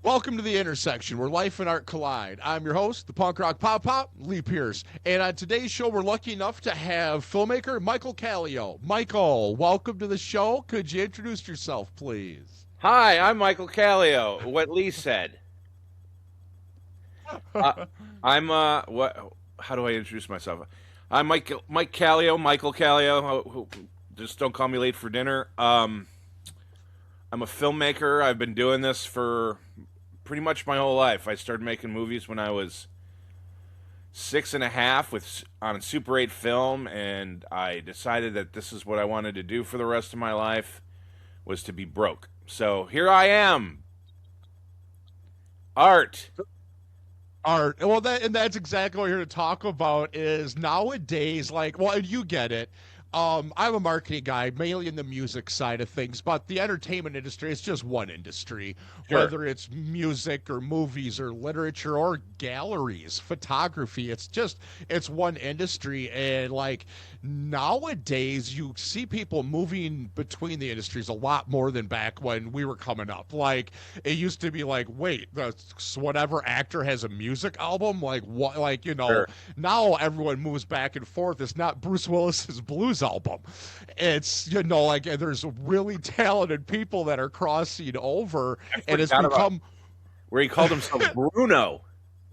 Welcome to the intersection where life and art collide. I'm your host, the punk rock pop, Leigh Pierce. And on today's show, we're lucky enough to have filmmaker Michael Kallio. Michael, welcome to the show. Could you introduce yourself, please? Hi, I'm Michael Kallio. What Leigh said. Uh, I'm what? How do I introduce myself? I'm Mike Kallio, Michael Kallio. Just don't call me late for dinner. I'm a filmmaker. I've been doing this for pretty much my whole life. I started making movies when I was 6.5 on Super 8 film, and I decided that this is what I wanted to do for the rest of my life, was to be broke. So here I am. Art. Art. Well, that's exactly what we're here to talk about is nowadays, and you get it. I'm a marketing guy, mainly in the music side of things, but the entertainment industry is just one industry, Sure. whether it's music or movies or literature or galleries, photography. It's one industry. And nowadays, you see people moving between the industries a lot more than back when we were coming up. It used to be wait, whatever actor has a music album, what, Sure. now everyone moves back and forth. It's not Bruce Willis's blues album. It's, there's really talented people that are crossing over, I and it's forgot about become, where he called himself Bruno.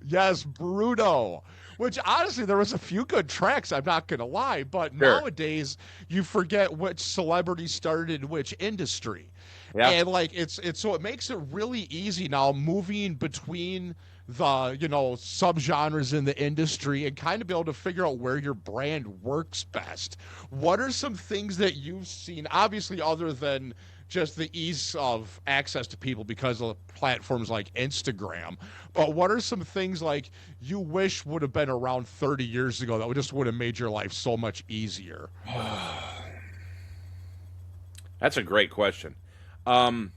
yes, Bruno. Which honestly, there was a few good tracks. I'm not gonna lie, but Sure. nowadays you forget which celebrity started in which industry, Yeah. and it's so it makes it really easy now moving between the subgenres in the industry and kind of be able to figure out where your brand works best. What are some things that you've seen, obviously, other than just the ease of access to people because of platforms like Instagram? But what are some things you wish would have been around 30 years ago that would have made your life so much easier? That's a great question. Um,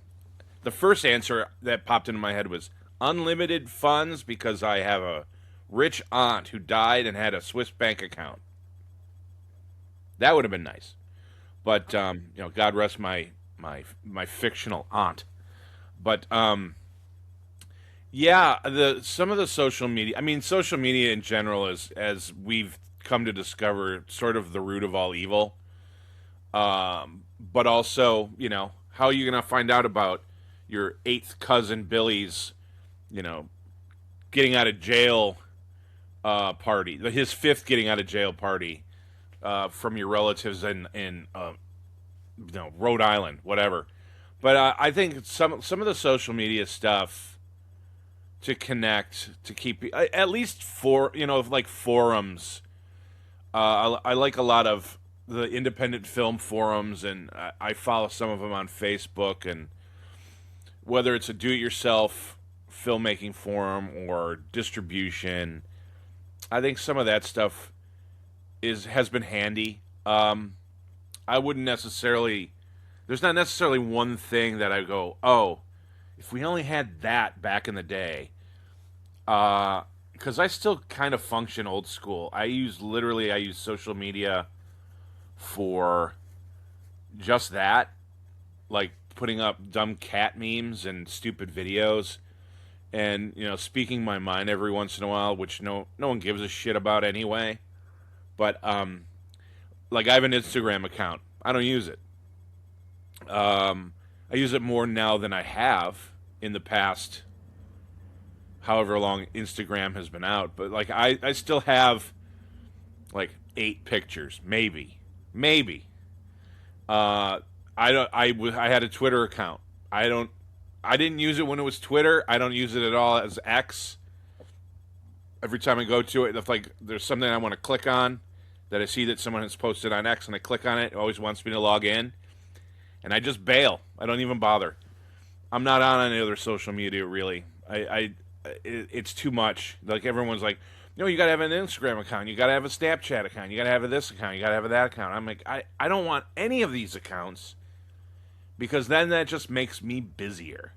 the first answer that popped into my head was unlimited funds, because I have a rich aunt who died and had a Swiss bank account. That would have been nice. But God rest my fictional aunt. But yeah, the some of the social media. I mean, social media in general is, as we've come to discover, sort of the root of all evil. But also, how are you gonna find out about your eighth cousin Billy's, you know, getting out of jail party, his fifth getting out of jail party, from your relatives in Rhode Island, whatever. But I think some of the social media stuff to connect, to keep at least like forums. I like a lot of the independent film forums, and I follow some of them on Facebook. And whether it's a do-it-yourself filmmaking forum or distribution, I think some of that stuff has been handy. I wouldn't necessarily. There's not necessarily one thing that I go, oh, if we only had that back in the day. Because I still kind of function old school. I use social media for just that, like putting up dumb cat memes and stupid videos, and speaking my mind every once in a while, which no one gives a shit about anyway. But I have an Instagram account. I don't use it. I use it more now than I have in the past, however long Instagram has been out. But I still have 8 pictures, maybe. I had a Twitter account. I didn't use it when it was Twitter. I don't use it at all as X. Every time I go to it, if there's something I want to click on that I see that someone has posted on X and I click on it, it always wants me to log in, and I just bail. I don't even bother. I'm not on any other social media really. It's too much. Everyone's like, you gotta have an Instagram account, you gotta have a Snapchat account, you gotta have this account, you gotta have that account. I'm like, I don't want any of these accounts, because then that just makes me busier.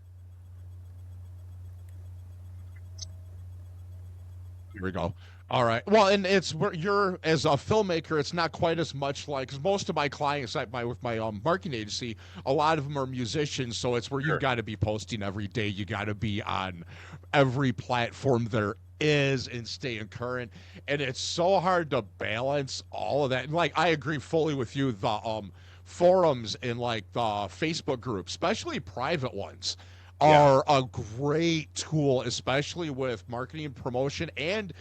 There we go. All right. Well, and it's where you're as a filmmaker, it's not quite as much like because most of my clients, with my marketing agency, a lot of them are musicians, so it's where you've Sure. got to be posting every day. You got to be on every platform there is and staying current, and it's so hard to balance all of that. And like, I agree fully with you. The forums and like the Facebook groups, especially private ones, Yeah. are a great tool, especially with marketing and promotion and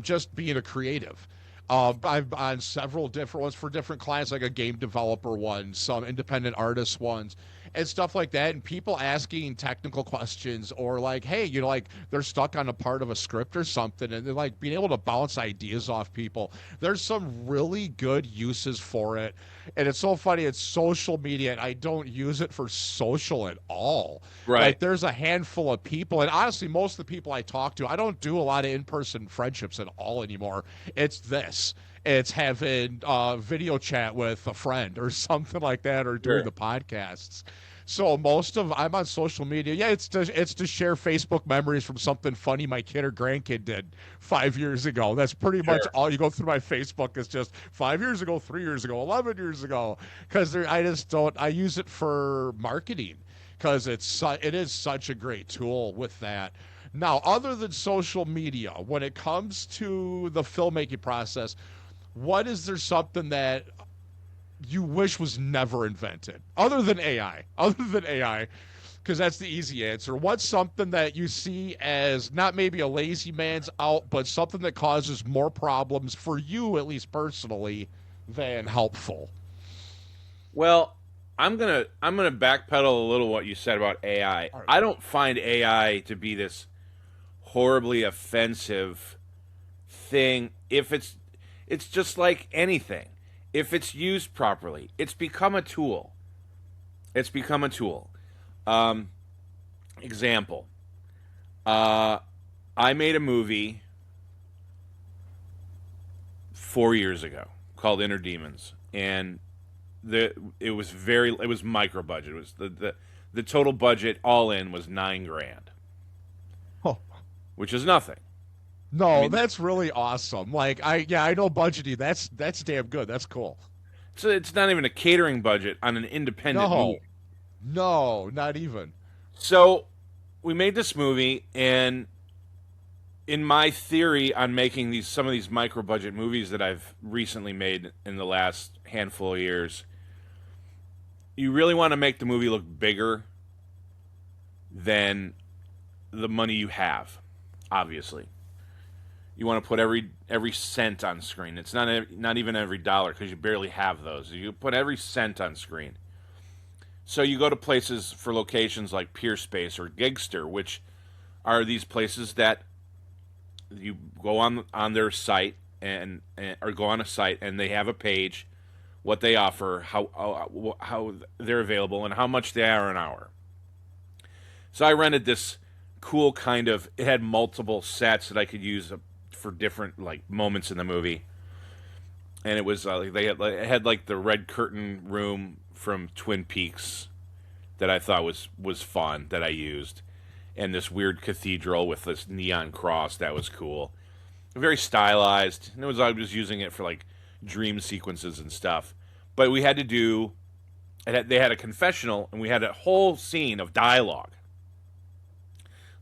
just being a creative. I've on several different ones for different clients, like a game developer one, some independent artist ones, and stuff like that. And people asking technical questions or like, hey, like they're stuck on a part of a script or something, and they're like being able to bounce ideas off people. There's some really good uses for it. And it's so funny, it's social media, and I don't use it for social at all. Right. Like there's a handful of people, and honestly, most of the people I talk to, I don't do a lot of in-person friendships at all anymore. It's this. It's having video chat with a friend or something like that, or doing Sure. the podcasts. So most of I'm on social media. Yeah, it's to share Facebook memories from something funny my kid or grandkid did 5 years ago. That's pretty much Sure. all you go through my Facebook is just 5 years ago, 3 years ago, 11 years ago. Because I just don't. I use it for marketing because it is such a great tool with that. Now, other than social media, when it comes to the filmmaking process, what is there something that you wish was never invented other than AI? Other than AI, because that's the easy answer. What's something that you see as not maybe a lazy man's out, but something that causes more problems for you, at least personally, than helpful? Well, I'm gonna backpedal a little what you said about AI. All right. I don't find AI to be this horribly offensive thing if it's just like anything. If it's used properly, it's become a tool. It's become a tool. Um, example. Uh, I made a movie 4 years ago called Inner Demons, and it was micro budget. It was the total budget all in was 9 grand, Oh, which is nothing. I no, mean, that's really awesome. Like I know budgeting. That's damn good. That's cool. so it's not even a catering budget on an independent movie. No, no, not even. So we made this movie, and in my theory on making these some of these micro budget movies that I've recently made in the last handful of years, you really want to make the movie look bigger than the money you have. Obviously, you want to put every cent on screen. It's not even every dollar because you barely have those. You put every cent on screen. So you go to places for locations like Peerspace or Gigster, which are these places that you go on their site and or go on a site and they have a page, what they offer, how they're available, and how much they are an hour. So I rented this cool kind of. It had multiple sets that I could use for different like moments in the movie, and it was it had like the red curtain room from Twin Peaks that I thought was fun that I used, and this weird cathedral with this neon cross that was cool, very stylized. And I was using it for like dream sequences and stuff, but we had to do. They had a confessional, and we had a whole scene of dialogue,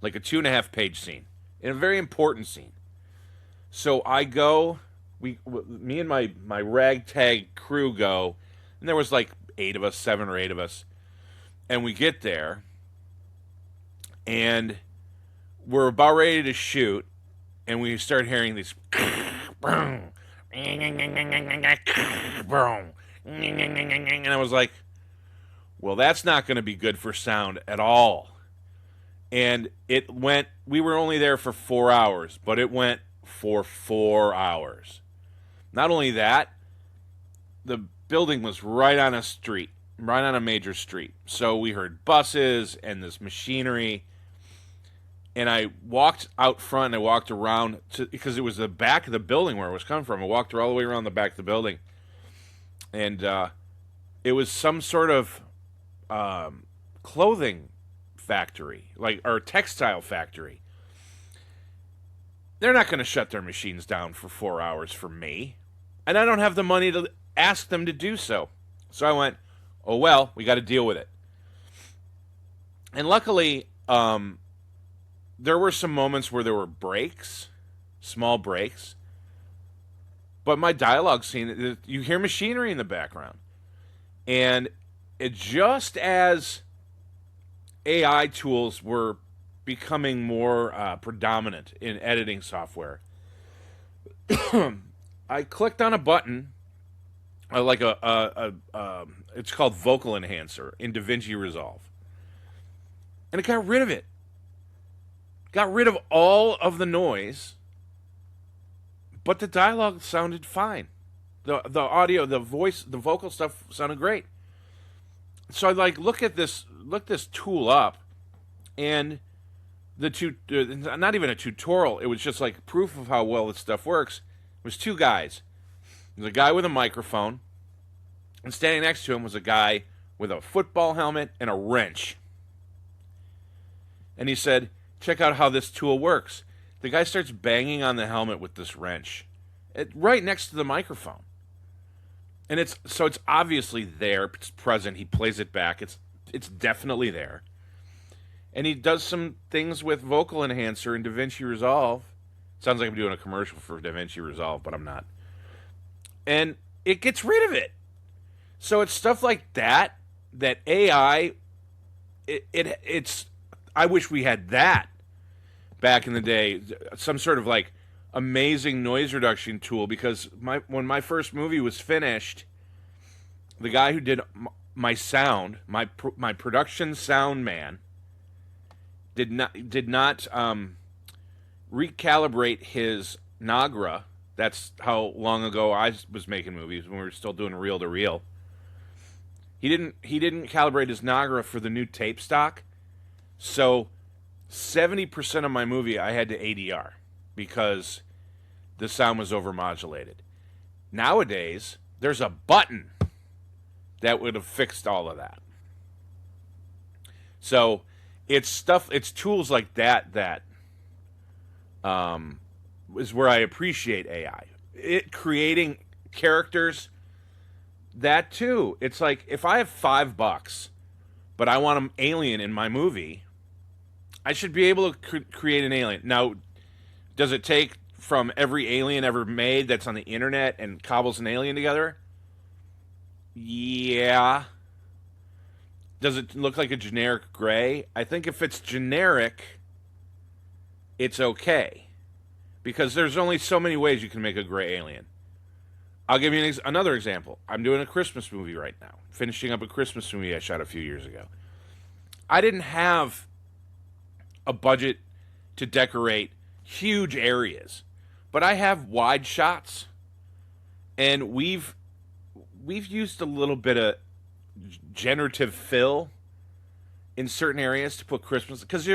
like a 2.5 page scene, and a very important scene. So I go, me and my ragtag crew go, and there was like 8 of us, 7 or 8 of us, and we get there, and we're about ready to shoot, and we start hearing these, and I was like, well, that's not going to be good for sound at all. And it went. We were only there for 4 hours, but it went for 4 hours. Not only that, the building was right on a street, right on a major street. So we heard buses and this machinery. And I walked out front and I walked around because it was the back of the building where it was coming from. I walked all the way around the back of the building. And it was some sort of clothing factory, like or textile factory. they're not going to shut their machines down for 4 hours for me. And I don't have the money to ask them to do so. So I went, oh, well, we got to deal with it. And luckily, there were some moments where there were breaks, small breaks. But my dialogue scene, you hear machinery in the background. And it just as AI tools were becoming more predominant in editing software, I clicked on a button, it's called Vocal Enhancer in DaVinci Resolve. And it got rid of it. Got rid of all of the noise, but the dialogue sounded fine. The audio, the voice, the vocal stuff sounded great. So I look this tool up, and not even a tutorial. It was just like proof of how well this stuff works. It was two guys. There's a guy with a microphone, and standing next to him was a guy with a football helmet and a wrench. And he said, check out how this tool works. The guy starts banging on the helmet with this wrench, right next to the microphone. And it's obviously there. It's present. He plays it back. It's definitely there. And he does some things with Vocal Enhancer in DaVinci Resolve. Sounds like I'm doing a commercial for DaVinci Resolve, but I'm not. And it gets rid of it. So it's stuff like that AI, it's I wish we had that back in the day. Some sort of like amazing noise reduction tool, because when my first movie was finished, the guy who did my sound, my production sound man, did not recalibrate his Nagra. That's how long ago I was making movies, when we were still doing reel to reel. He didn't calibrate his Nagra for the new tape stock, so 70% of my movie I had to ADR because the sound was overmodulated. Nowadays, there's a button that would have fixed all of that. So it's tools like that is where I appreciate AI. It creating characters, that too. It's like, if I have $5, but I want an alien in my movie, I should be able to create an alien. Now, does it take from every alien ever made that's on the internet and cobbles an alien together? Yeah. Does it look like a generic gray? I think if it's generic, it's okay. Because there's only so many ways you can make a gray alien. I'll give you another example. I'm doing a Christmas movie right now. Finishing up a Christmas movie I shot a few years ago. I didn't have a budget to decorate huge areas, but I have wide shots, and we've used a little bit of generative fill in certain areas to put Christmas, because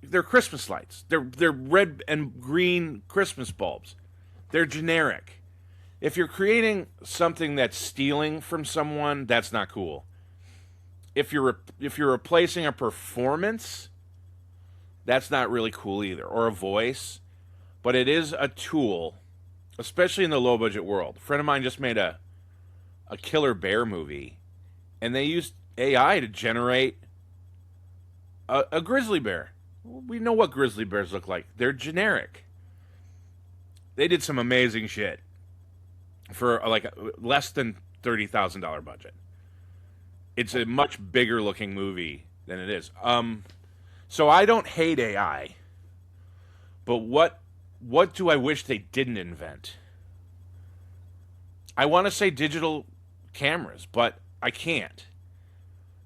they're Christmas lights. They're red and green Christmas bulbs. They're generic. If you're creating something that's stealing from someone, that's not cool. If you're replacing a performance, that's not really cool either, or a voice. But it is a tool, especially in the low budget world. A friend of mine just made a killer bear movie, and they used AI to generate a grizzly bear. We know what grizzly bears look like. They're generic. They did some amazing shit for like less than $30,000 budget. It's a much bigger looking movie than it is. So I don't hate AI, but what do I wish they didn't invent? I want to say digital cameras, but I can't,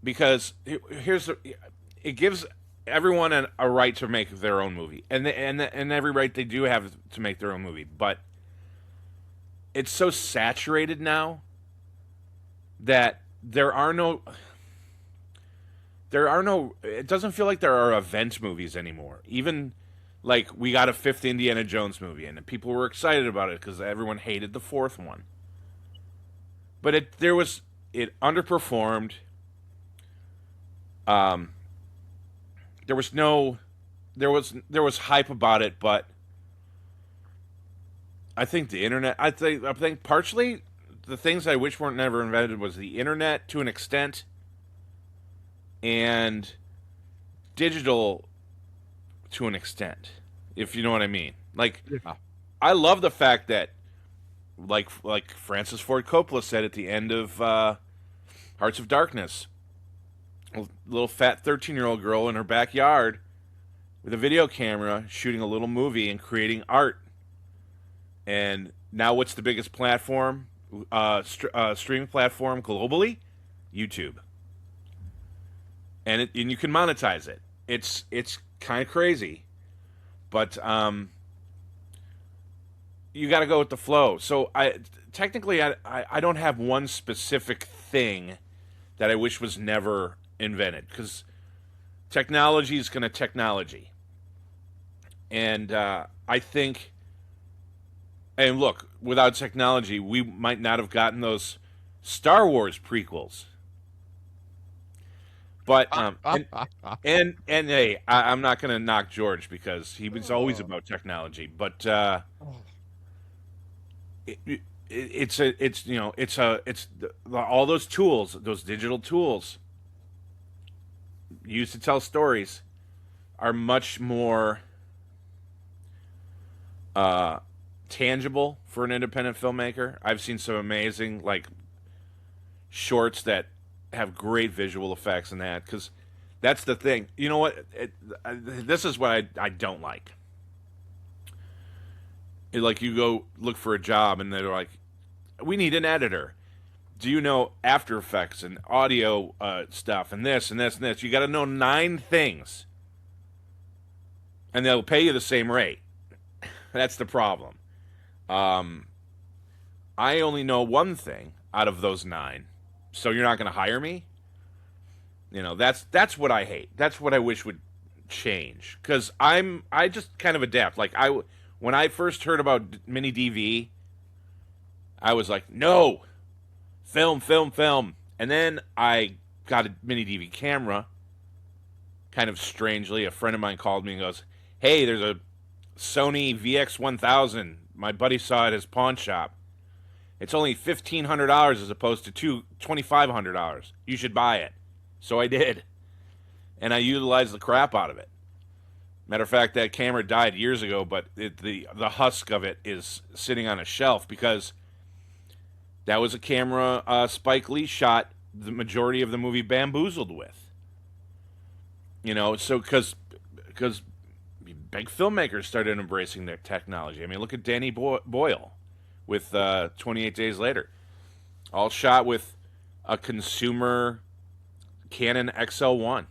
because it gives everyone a right to make their own movie, and every right they do have to make their own movie, but it's so saturated now that there are no, it doesn't feel like there are event movies anymore. Even like, we got a fifth Indiana Jones movie, and people were excited about it because everyone hated the fourth one. But it underperformed. There was hype about it, but I think the internet. I think partially the things I wish weren't never invented was the internet to an extent, and digital to an extent, if you know what I mean. Like, Yeah. I love the fact that, like Francis Ford Coppola said at the end of Hearts of Darkness, a little fat 13-year-old girl in her backyard with a video camera shooting a little movie and creating art. And now, what's the biggest platform, streaming platform globally? YouTube, and you can monetize it. It's kind of crazy, but you got to go with the flow. So I don't have one specific thing that I wish was never invented, because technology is going to technology, and I think. And look, without technology, we might not have gotten those Star Wars prequels. But and hey, I'm not going to knock George because he was always about technology. But all those tools, those digital tools used to tell stories, are much more tangible for an independent filmmaker. I've seen some amazing shorts that have great visual effects in that, because that's the thing. You know what? This is what I don't like. Like, you go look for a job and they're like, we need an editor. Do you know After Effects and audio stuff and this and this and this? You got to know 9 things, and they'll pay you the same rate. That's the problem. I only know 1 thing out of those 9, so you're not going to hire me. That's what I hate. That's what I wish would change, because I just kind of adapt. Like, when I first heard about mini DV, I was like, no, film. And then I got a mini DV camera. Kind of strangely, a friend of mine called me and goes, hey, there's a Sony VX1000. My buddy saw it at his pawn shop. It's only $1,500 as opposed to $2,500. You should buy it. So I did. And I utilized the crap out of it. Matter of fact, that camera died years ago, but the husk of it is sitting on a shelf, because that was a camera Spike Lee shot the majority of the movie Bamboozled with. So because big filmmakers started embracing their technology. I mean, look at Danny Boyle with 28 Days Later. All shot with a consumer Canon XL1.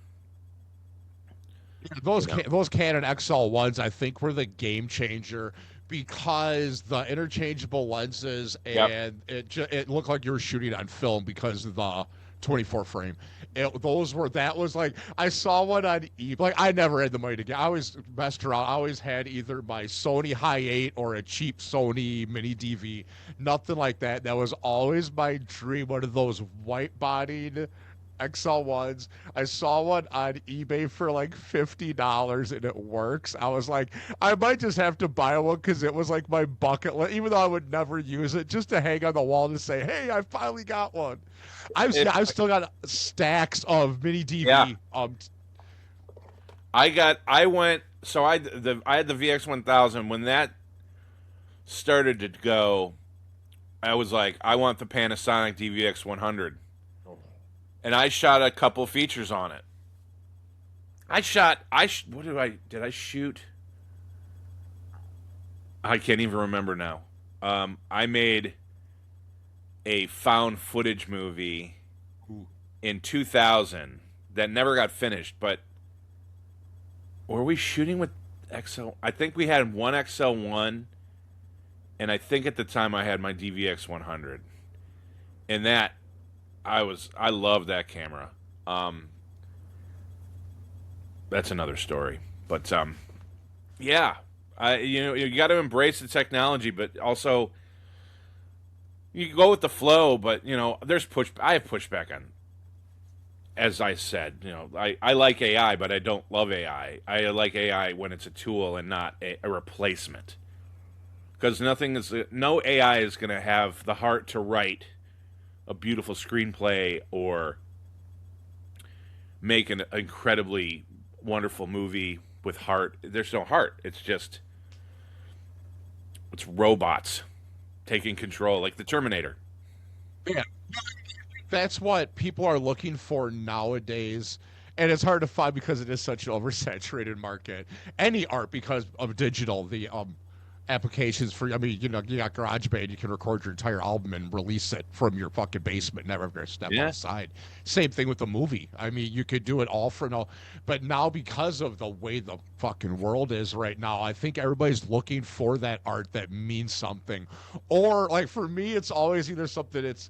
Those Canon XL1s, I think, were the game changer, because the interchangeable lenses, Yep. and it looked like you were shooting on film because of the 24 frame. That was like, I saw one on eBay. Like, I never had the money to get. I always messed around. I always had either my Sony High 8 or a cheap Sony Mini DV. Nothing like that. That was always my dream. One of those white bodied XL1s. I saw one on eBay for like $50 and it works. I was like, I might just have to buy one, because it was like my bucket list, even though I would never use it, just to hang on the wall to say, hey, I finally got one. I've still got stacks of mini DV. Yeah. I had the VX1000 when that started to go. I was like, I want the Panasonic DVX100. And I shot a couple features on it. Did I shoot? I can't even remember now. I made a found footage movie in 2000 that never got finished, but were we shooting with XL? I think we had one XL1, and I think at the time I had my DVX100. And that, I love that camera. That's another story. But yeah, you got to embrace the technology, but also you can go with the flow. But I have pushback on. As I said, I like AI, but I don't love AI. I like AI when it's a tool and not a replacement. because no AI is going to have the heart to write a beautiful screenplay or make an incredibly wonderful movie with heart. There's no heart. It's robots taking control, like the Terminator. Yeah, that's what people are looking for nowadays. And it's hard to find because it is such an oversaturated market. Any art, because of digital, the applications for, I mean, you got GarageBand, you can record your entire album and release it from your fucking basement, never ever step Yeah. outside. Same thing with the movie. I mean, you could do it all for no, but now because of the way the fucking world is right now, I think everybody's looking for that art that means something. Or like for me, it's always either something that's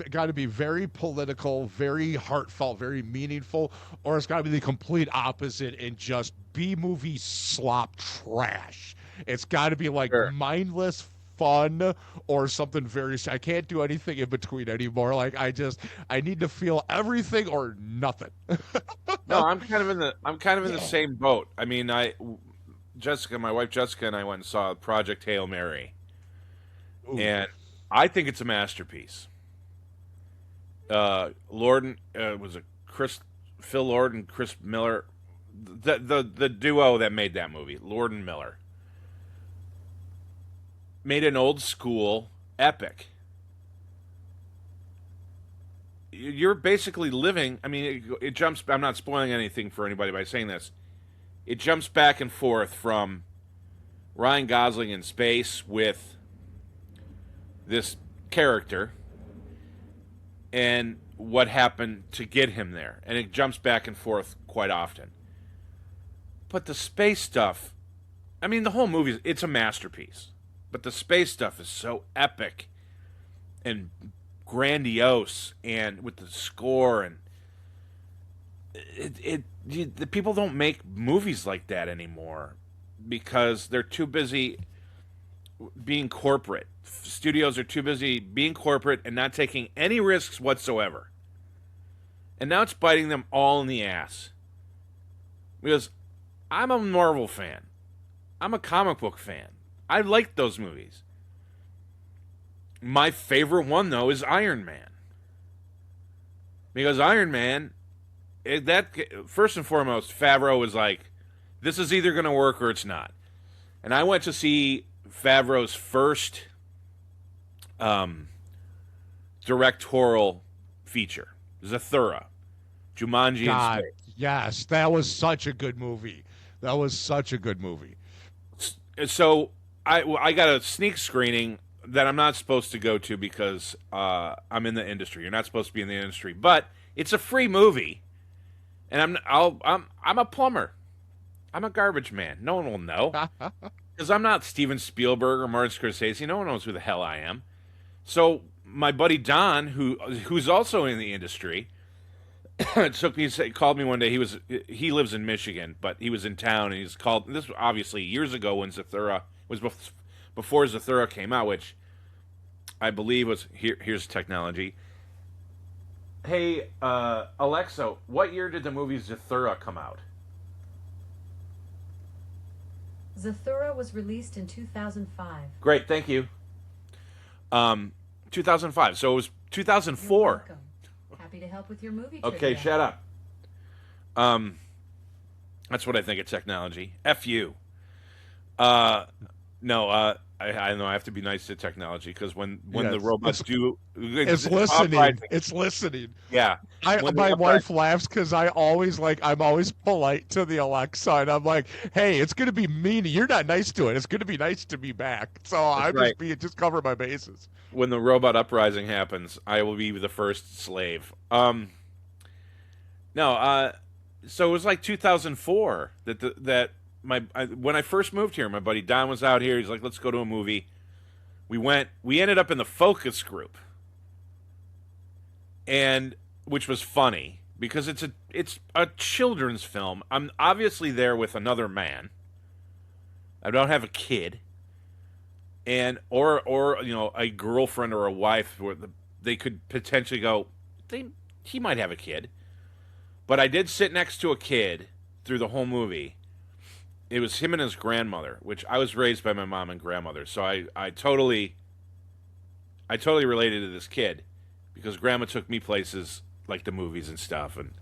got to be very political, very heartfelt, very meaningful, or it's got to be the complete opposite and just B movie slop trash. It's got to be like Sure. mindless fun or something very. I can't do anything in between anymore. Like I need to feel everything or nothing. No, I'm kind of in the same boat. I mean, my wife Jessica, and I went and saw Project Hail Mary, Ooh, and I think it's a masterpiece. Lord was a Phil Lord and Chris Miller, the duo that made that movie, Lord and Miller, made an old school epic. You're basically living. I mean, it jumps. I'm not spoiling anything for anybody by saying this. It jumps back and forth from Ryan Gosling in space with this character and what happened to get him there. And it jumps back and forth quite often. But the space stuff, I mean, the whole movie, it's a masterpiece. But the space stuff is so epic and grandiose, and with the score, and the people don't make movies like that anymore because they're too busy being corporate. Studios are too busy being corporate and not taking any risks whatsoever. And now it's biting them all in the ass. Because I'm a Marvel fan. I'm a comic book fan. I like those movies. My favorite one, though, is Iron Man. Because Iron Man, first and foremost, Favreau was like, this is either going to work or it's not. And I went to see Favreau's first directorial feature, Zathura, Jumanji God, in space. yes, that was such a good movie. That was such a good movie. So I got a sneak screening that I'm not supposed to go to because I'm in the industry. You're not supposed to be in the industry, but it's a free movie, and I'm a plumber. I'm a garbage man. No one will know because I'm not Steven Spielberg or Martin Scorsese. No one knows who the hell I am. So my buddy Don, who's also in the industry, called me one day. He lives in Michigan, but he was in town, and he's called. This was obviously years ago when Zathura was before Zathura came out, which I believe was here's technology. Hey, Alexa, what year did the movie Zathura come out? Zathura was released in 2005. Great, thank you. 2005. So it was You're 2004. welcome. Happy to help with your movie Okay, trivia. shut up. That's what I think of technology. F you. No, I know I have to be nice to technology because when the Yes, robots do, it's listening. uprising. It's listening. Yeah. When the My uprising- wife laughs because I'm always polite to the Alexa, and I'm like, hey, it's gonna be mean. You're not nice to it. It's gonna be nice to me back. So I'm right. just cover my bases. when the robot uprising happens, I will be the first slave. No, so it was like 2004 that when I first moved here, my buddy Don was out here. He's like, "Let's go to a movie." We went. We ended up in the focus group, and which was funny because it's a children's film. I'm obviously there with another man. I don't have a kid, and or a girlfriend or a wife where they could potentially go. He might have a kid, but I did sit next to a kid through the whole movie. it was him and his grandmother, which I was raised by my mom and grandmother, so I totally related to this kid because grandma took me places like the movies and stuff, and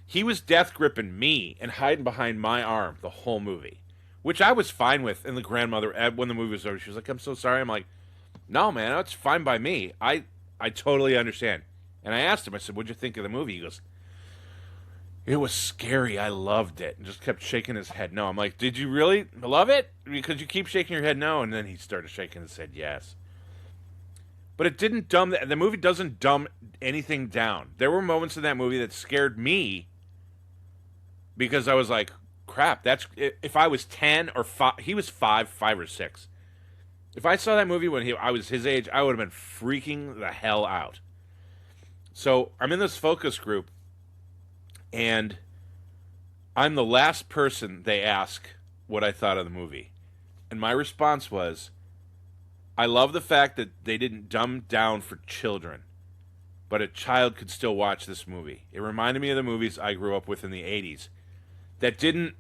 he was death gripping me and hiding behind my arm the whole movie, which I was fine with. And the grandmother, when the movie was over, she was like, "I'm so sorry." I'm like, "No, man, that's fine by me. I totally understand." And I asked him, I said, "What'd you think of the movie?" He goes, "It was scary. I loved it." And just kept shaking his head no. I'm like, "Did you really love it? Because you keep shaking your head no." And then he started shaking his head yes. But it didn't dumb the movie doesn't dumb anything down. There were moments in that movie that scared me because I was like, "Crap, that's if I was 10 or 5, he was 5 or 6. If I saw that movie when I was his age, I would have been freaking the hell out." So I'm in this focus group, and I'm the last person they ask what I thought of the movie. And my response was, I love the fact that they didn't dumb down for children, but a child could still watch this movie. It reminded me of the movies I grew up with in the 80s that didn't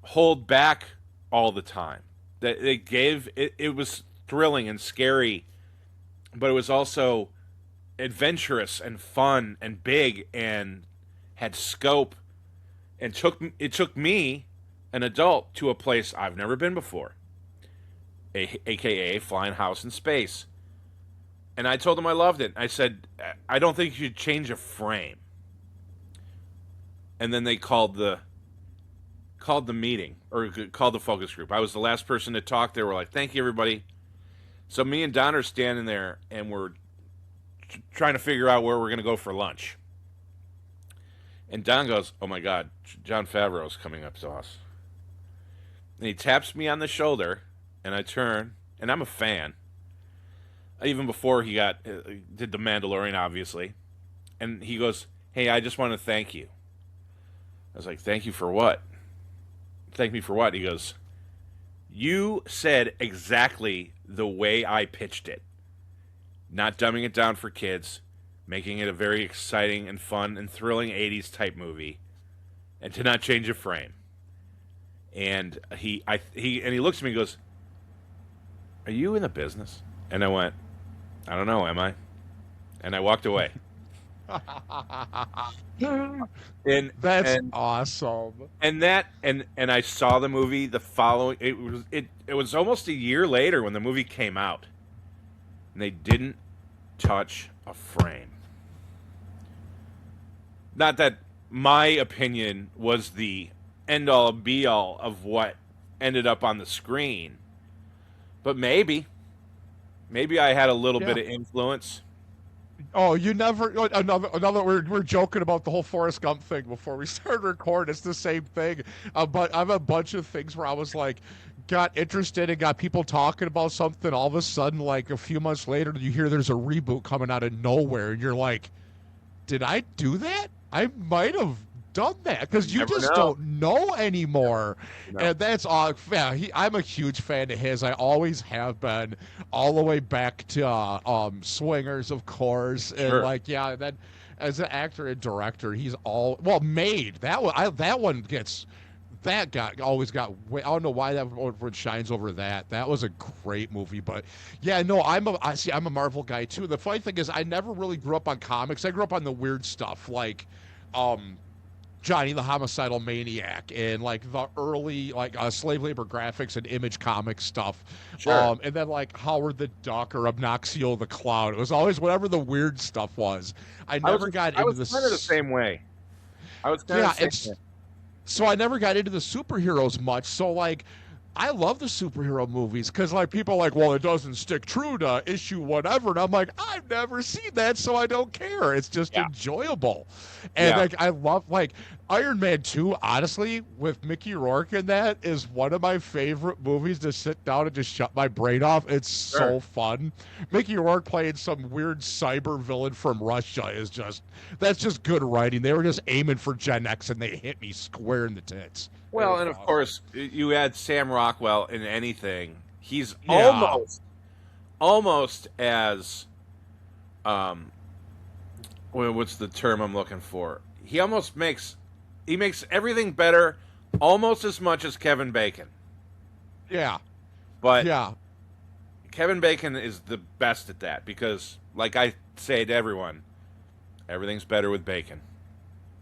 hold back all the time. That they gave, it was thrilling and scary, but it was also adventurous and fun and big and had scope, and it took me, an adult, to a place I've never been before, aka flying house in space. And I told him I loved it. I said, "I don't think you should change a frame." And then they called the meeting, or called the focus group. I was the last person to talk. They were like, "Thank you, everybody." So me and Don are standing there, and we're trying to figure out where we're going to go for lunch. And Don goes, "Oh my God, Jon Favreau's coming up to us." And he taps me on the shoulder, and I turn, and I'm a fan. Even before he did The Mandalorian, obviously. And he goes, "Hey, I just want to thank you." I was like, "Thank you for what?" "Thank me for what?" He goes, "You said exactly the way I pitched it. Not dumbing it down for kids, making it a very exciting and fun and thrilling 80s type movie, and to not change a frame." And he looks at me and goes, "Are you in the business?" And I went, "I don't know, am I?" And I walked away. And That's awesome. And I saw the movie the following. It was almost a year later when the movie came out, and they didn't touch a frame. Not that my opinion was the end all be all of what ended up on the screen, but maybe I had a little bit of influence. Oh, you never another. We're joking about the whole Forrest Gump thing before we started recording. It's the same thing, but I have a bunch of things where I was like, got interested and got people talking about something. All of a sudden, like a few months later, you hear there's a reboot coming out of nowhere, and you're like, "Did I do that? I might have done that," because you just don't know anymore. No. And that's all. Yeah, I'm a huge fan of his. I always have been, all the way back to Swingers, of course. And like, yeah, then as an actor and director, he's Made. That one gets. Always got. I don't know why that one shines over that. That was a great movie, but yeah, no, I'm a Marvel guy too. The funny thing is, I never really grew up on comics. I grew up on the weird stuff like, Johnny the Homicidal Maniac and like the early slave labor graphics and Image Comics stuff. Sure. And then like Howard the Duck or Obnoxio the Clown. It was always whatever the weird stuff was. I never got into the kind of the same way. I was kind of the same way. So I never got into the superheroes much. So like, I love the superhero movies because like people are like, well, it doesn't stick true to issue whatever, and I'm like, I've never seen that, so I don't care. It's just enjoyable, and like I love like Iron Man 2. Honestly, with Mickey Rourke in that, is one of my favorite movies to sit down and just shut my brain off. It's so fun. Mickey Rourke playing some weird cyber villain from Russia that's just good writing. They were just aiming for Gen X and they hit me square in the tits. Well, and of course, you add Sam Rockwell in anything. He's almost as, what's the term I'm looking for? He makes everything better, almost as much as Kevin Bacon. Yeah. But Yeah. Kevin Bacon is the best at that because, like I say to everyone, everything's better with bacon.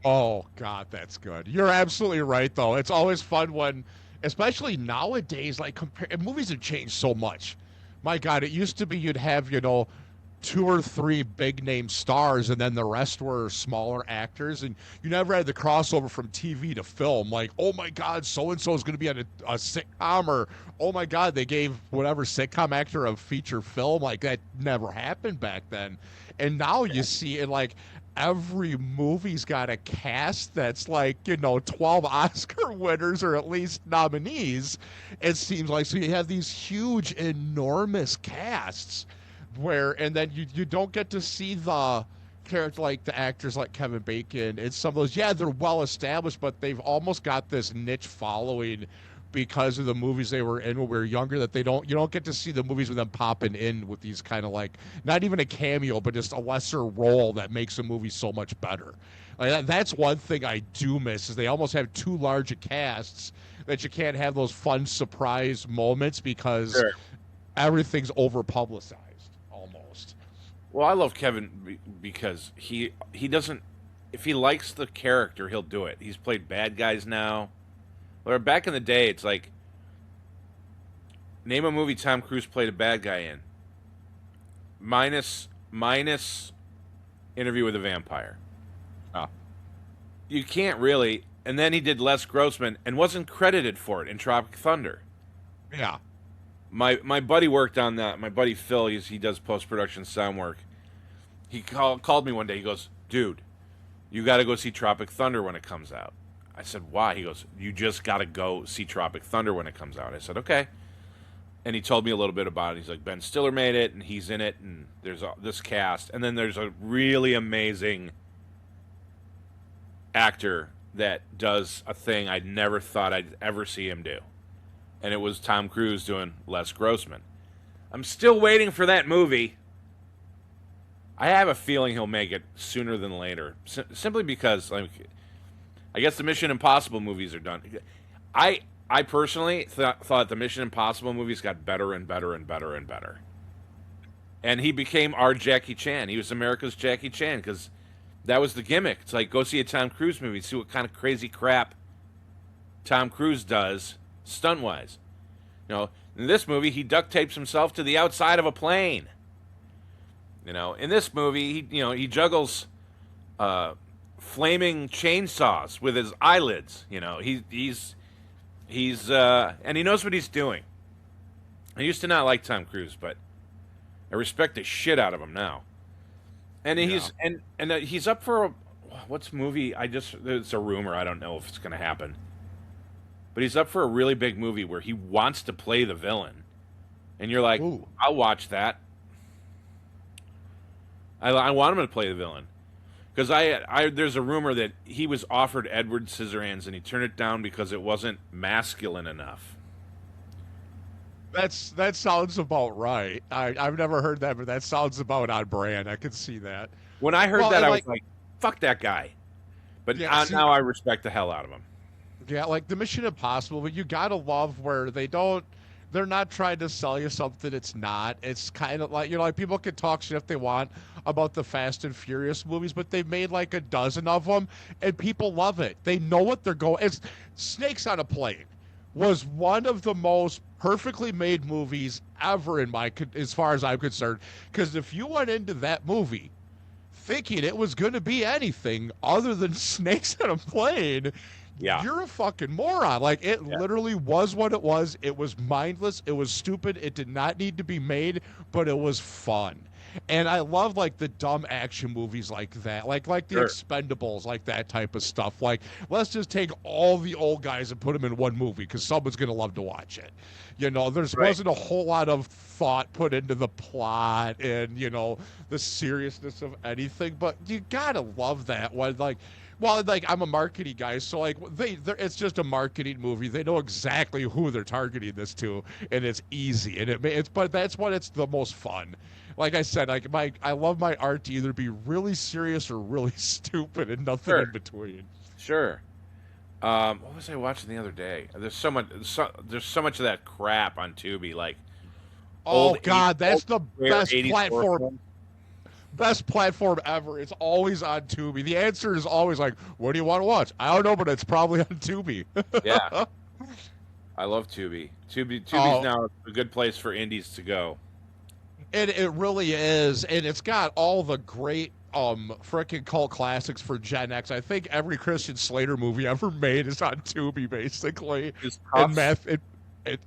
Oh God, that's good. You're absolutely right, though. It's always fun when, especially nowadays, like movies have changed so much. My God, it used to be you'd have, two or three big name stars, and then the rest were smaller actors, and you never had the crossover from TV to film. Like, oh my God, so and so is going to be on a sitcom, or oh my God, they gave whatever sitcom actor a feature film. Like that never happened back then, and now you see it like every movie's got a cast that's like 12 Oscar winners or at least nominees. It seems like, so you have these huge enormous casts where, and then you don't get to see the character, like the actors like Kevin Bacon and some of those. Yeah, they're well established, but they've almost got this niche following because of the movies they were in when we were younger, that you don't get to see the movies with them popping in with these kind of like, not even a cameo, but just a lesser role that makes a movie so much better. Like that's one thing I do miss, is they almost have too large a casts that you can't have those fun surprise moments because Sure. everything's over publicized almost. Well, I love Kevin because he doesn't. If he likes the character, he'll do it. He's played bad guys now. Or back in the day, it's like, name a movie Tom Cruise played a bad guy in. Minus Interview with a Vampire. Ah. You can't really. And then he did Les Grossman and wasn't credited for it in Tropic Thunder. Yeah. My buddy worked on that. My buddy Phil, he does post-production sound work. He called me one day. He goes, dude, you got to go see Tropic Thunder when it comes out. I said, why? He goes, you just got to go see Tropic Thunder when it comes out. I said, okay. And he told me a little bit about it. He's like, Ben Stiller made it, and he's in it, and there's this cast. And then there's a really amazing actor that does a thing I never thought I'd ever see him do. And it was Tom Cruise doing Les Grossman. I'm still waiting for that movie. I have a feeling he'll make it sooner than later. Simply because, like, I guess the Mission Impossible movies are done. I personally thought the Mission Impossible movies got better and better and better and better. And he became our Jackie Chan. He was America's Jackie Chan because that was the gimmick. It's like, go see a Tom Cruise movie, see what kind of crazy crap Tom Cruise does stunt-wise. In this movie, he duct tapes himself to the outside of a plane. In this movie, he juggles flaming chainsaws with his eyelids. He's and he knows what he's doing. I used to not like Tom Cruise, but I respect the shit out of him now. And he's up for what's movie? It's a rumor. I don't know if it's going to happen. But he's up for a really big movie where he wants to play the villain, and you're like, ooh, I'll watch that. I want him to play the villain. Because there's a rumor that he was offered Edward Scissorhands and he turned it down because it wasn't masculine enough. That sounds about right. I've never heard that, but that sounds about on brand. I can see that. When I heard that, I was like, fuck that guy. But yeah, now I respect the hell out of him. Yeah, like the Mission Impossible, but you gotta love where they're not trying to sell you something it's not. It's kind of like, like people can talk shit if they want about the Fast and Furious movies, but they've made like a dozen of them, and people love it. They know what they're going. It's Snakes on a Plane was one of the most perfectly made movies ever as far as I'm concerned. Because if you went into that movie thinking it was going to be anything other than Snakes on a Plane, yeah, you're a fucking moron. Like, it literally was what it was. It was mindless. It was stupid. It did not need to be made, but it was fun. And I love, like, the dumb action movies like that. Like the Expendables, like that type of stuff. Like, let's just take all the old guys and put them in one movie because someone's going to love to watch it. Wasn't a whole lot of thought put into the plot and, the seriousness of anything. But you got to love that one. Like, I'm a marketing guy, so like it's just a marketing movie. They know exactly who they're targeting this to, and it's easy. And but that's when it's the most fun. Like I said, I love my art to either be really serious or really stupid, and nothing in between. Sure. What was I watching the other day? There's so much of that crap on Tubi, like Oh God, old that's the rare best 80s horror platform. films. Best platform ever. It's always on Tubi. The answer is always like, "What do you want to watch?" I don't know, but it's probably on Tubi. Yeah, I love Tubi. Tubi's Oh, now a good place for indies to go. it really is, and it's got all the great freaking cult classics for Gen X. I think every Christian Slater movie ever made is on Tubi, basically. Is And Cuffs? math,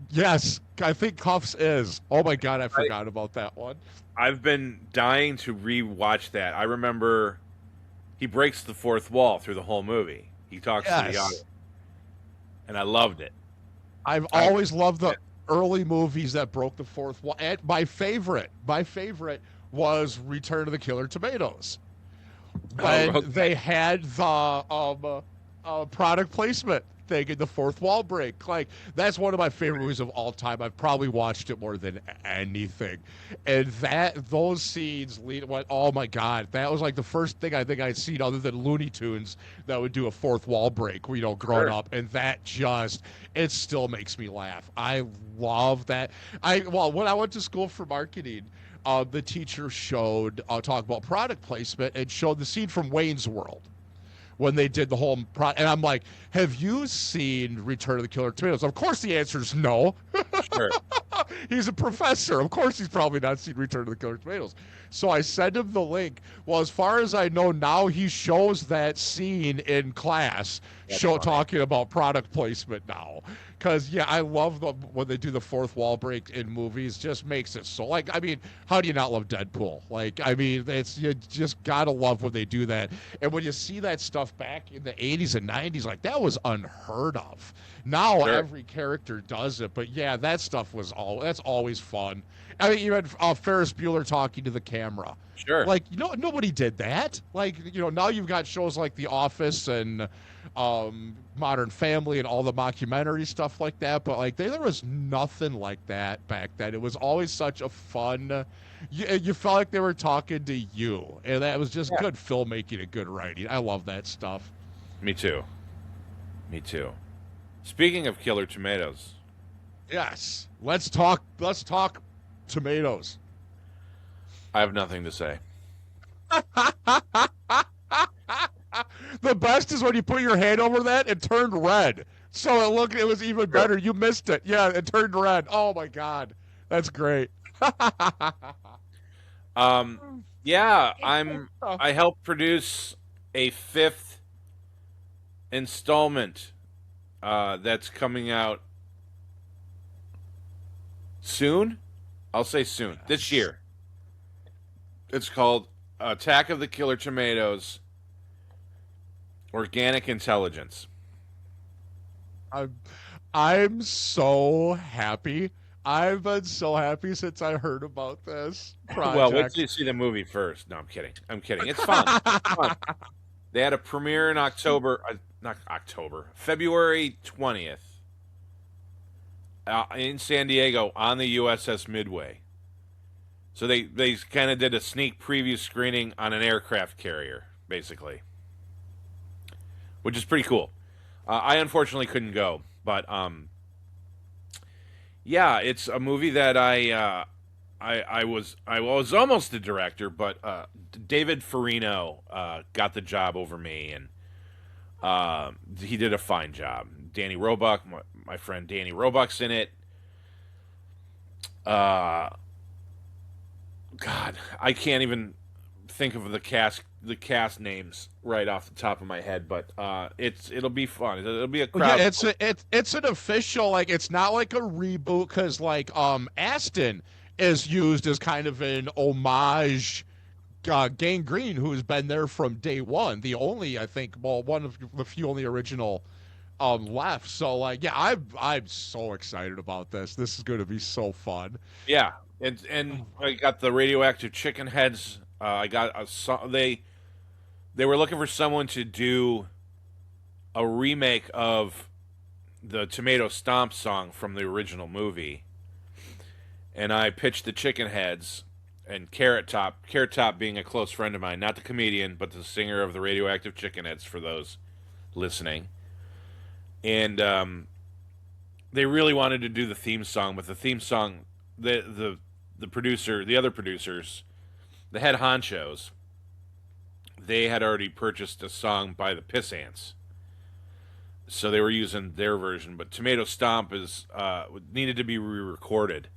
yes, I think Cuffs is. Oh my God, I I forgot about that one. I've been dying to rewatch that. I remember he breaks the fourth wall through the whole movie. He talks to the Yes, audience, and I loved it. I've I always loved the early movies that broke the fourth wall. And my favorite was Return of the Killer Tomatoes, oh, when okay, they had the product placement thing in the fourth wall break. Like, that's one of my favorite movies of all time. I've probably watched it more than anything. And those scenes went, oh my God, that was like the first thing I think I'd seen other than Looney Tunes that would do a fourth wall break, growing sure, up. And that just, it still makes me laugh. I love that. Well, when I went to school for marketing, the teacher showed talk about product placement and showed the scene from Wayne's World when they did the whole and I'm like, have you seen Return of the Killer Tomatoes? Of course the answer is no. sure. He's a professor. Of course he's probably not seen Return of the Killer Tomatoes. So I sent him the link. Well, as far as I know now, he shows that scene in class, That's funny. talking about product placement now. Because yeah, I love when they do the fourth wall break in movies. Just makes it so, like, I mean, how do you not love Deadpool? Like, I mean, it's, you just gotta love when they do that. And when you see that stuff back in the 80s and 90s, like, that was unheard of. Now Sure, every character does it, but yeah, that stuff was that's always fun. I mean, even Ferris Bueller talking to the camera. sure. Like, nobody did that. Like, now you've got shows like The Office and Modern Family and all the mockumentary stuff like that. But like, there was nothing like that back then. It was always such a fun. You felt like they were talking to you, and that was just Yeah, good filmmaking and good writing. I love that stuff. me too. Me too. Speaking of Killer Tomatoes, Yes, let's talk. Let's talk tomatoes. I have nothing to say. The best is when you put your hand over that, it turned red. So it was even Sure. better. You missed it. Yeah, it turned red. Oh my God. That's great. Um, yeah, I helped produce a fifth installment that's coming out soon. I'll say soon. This Yes. year. It's called Attack of the Killer Tomatoes Organic Intelligence. I'm I'm so happy. I've been so happy since I heard about this Well, wait till project. you see the movie first. No, I'm kidding. I'm kidding. It's fun. It's fun. They had a premiere in October, not October, February 20th in San Diego on the USS Midway. So they kind of did a sneak preview screening on an aircraft carrier, basically, which is pretty cool. I unfortunately couldn't go, but yeah, it's a movie that I was almost the director, but David Farino got the job over me, and he did a fine job. Danny Roebuck, my friend Danny Roebuck's in it. Uh, God, I can't even think of the cast names right off the top of my head, but it'll be fun. It'll be a Well, yeah, crowd. it's an official, like, it's not like a reboot because like Aston is used as kind of an homage. Gang Green, who's been there from day one, the only, I think, well, one of the few only original left. So like, yeah, I'm so excited about this. This is going to be so fun. Yeah, and Oh, I got the radioactive chicken heads. I got they were looking for someone to do a remake of the Tomato Stomp song from the original movie, and I pitched the chicken heads and Carrot Top being a close friend of mine, not the comedian, but the singer of the radioactive chicken heads for those listening. and they really wanted to do the theme song, but the theme song, the producer, the other producers, the head honchos, they had already purchased a song by the Piss Ants, so they were using their version. But Tomato Stomp is needed to be re-recorded,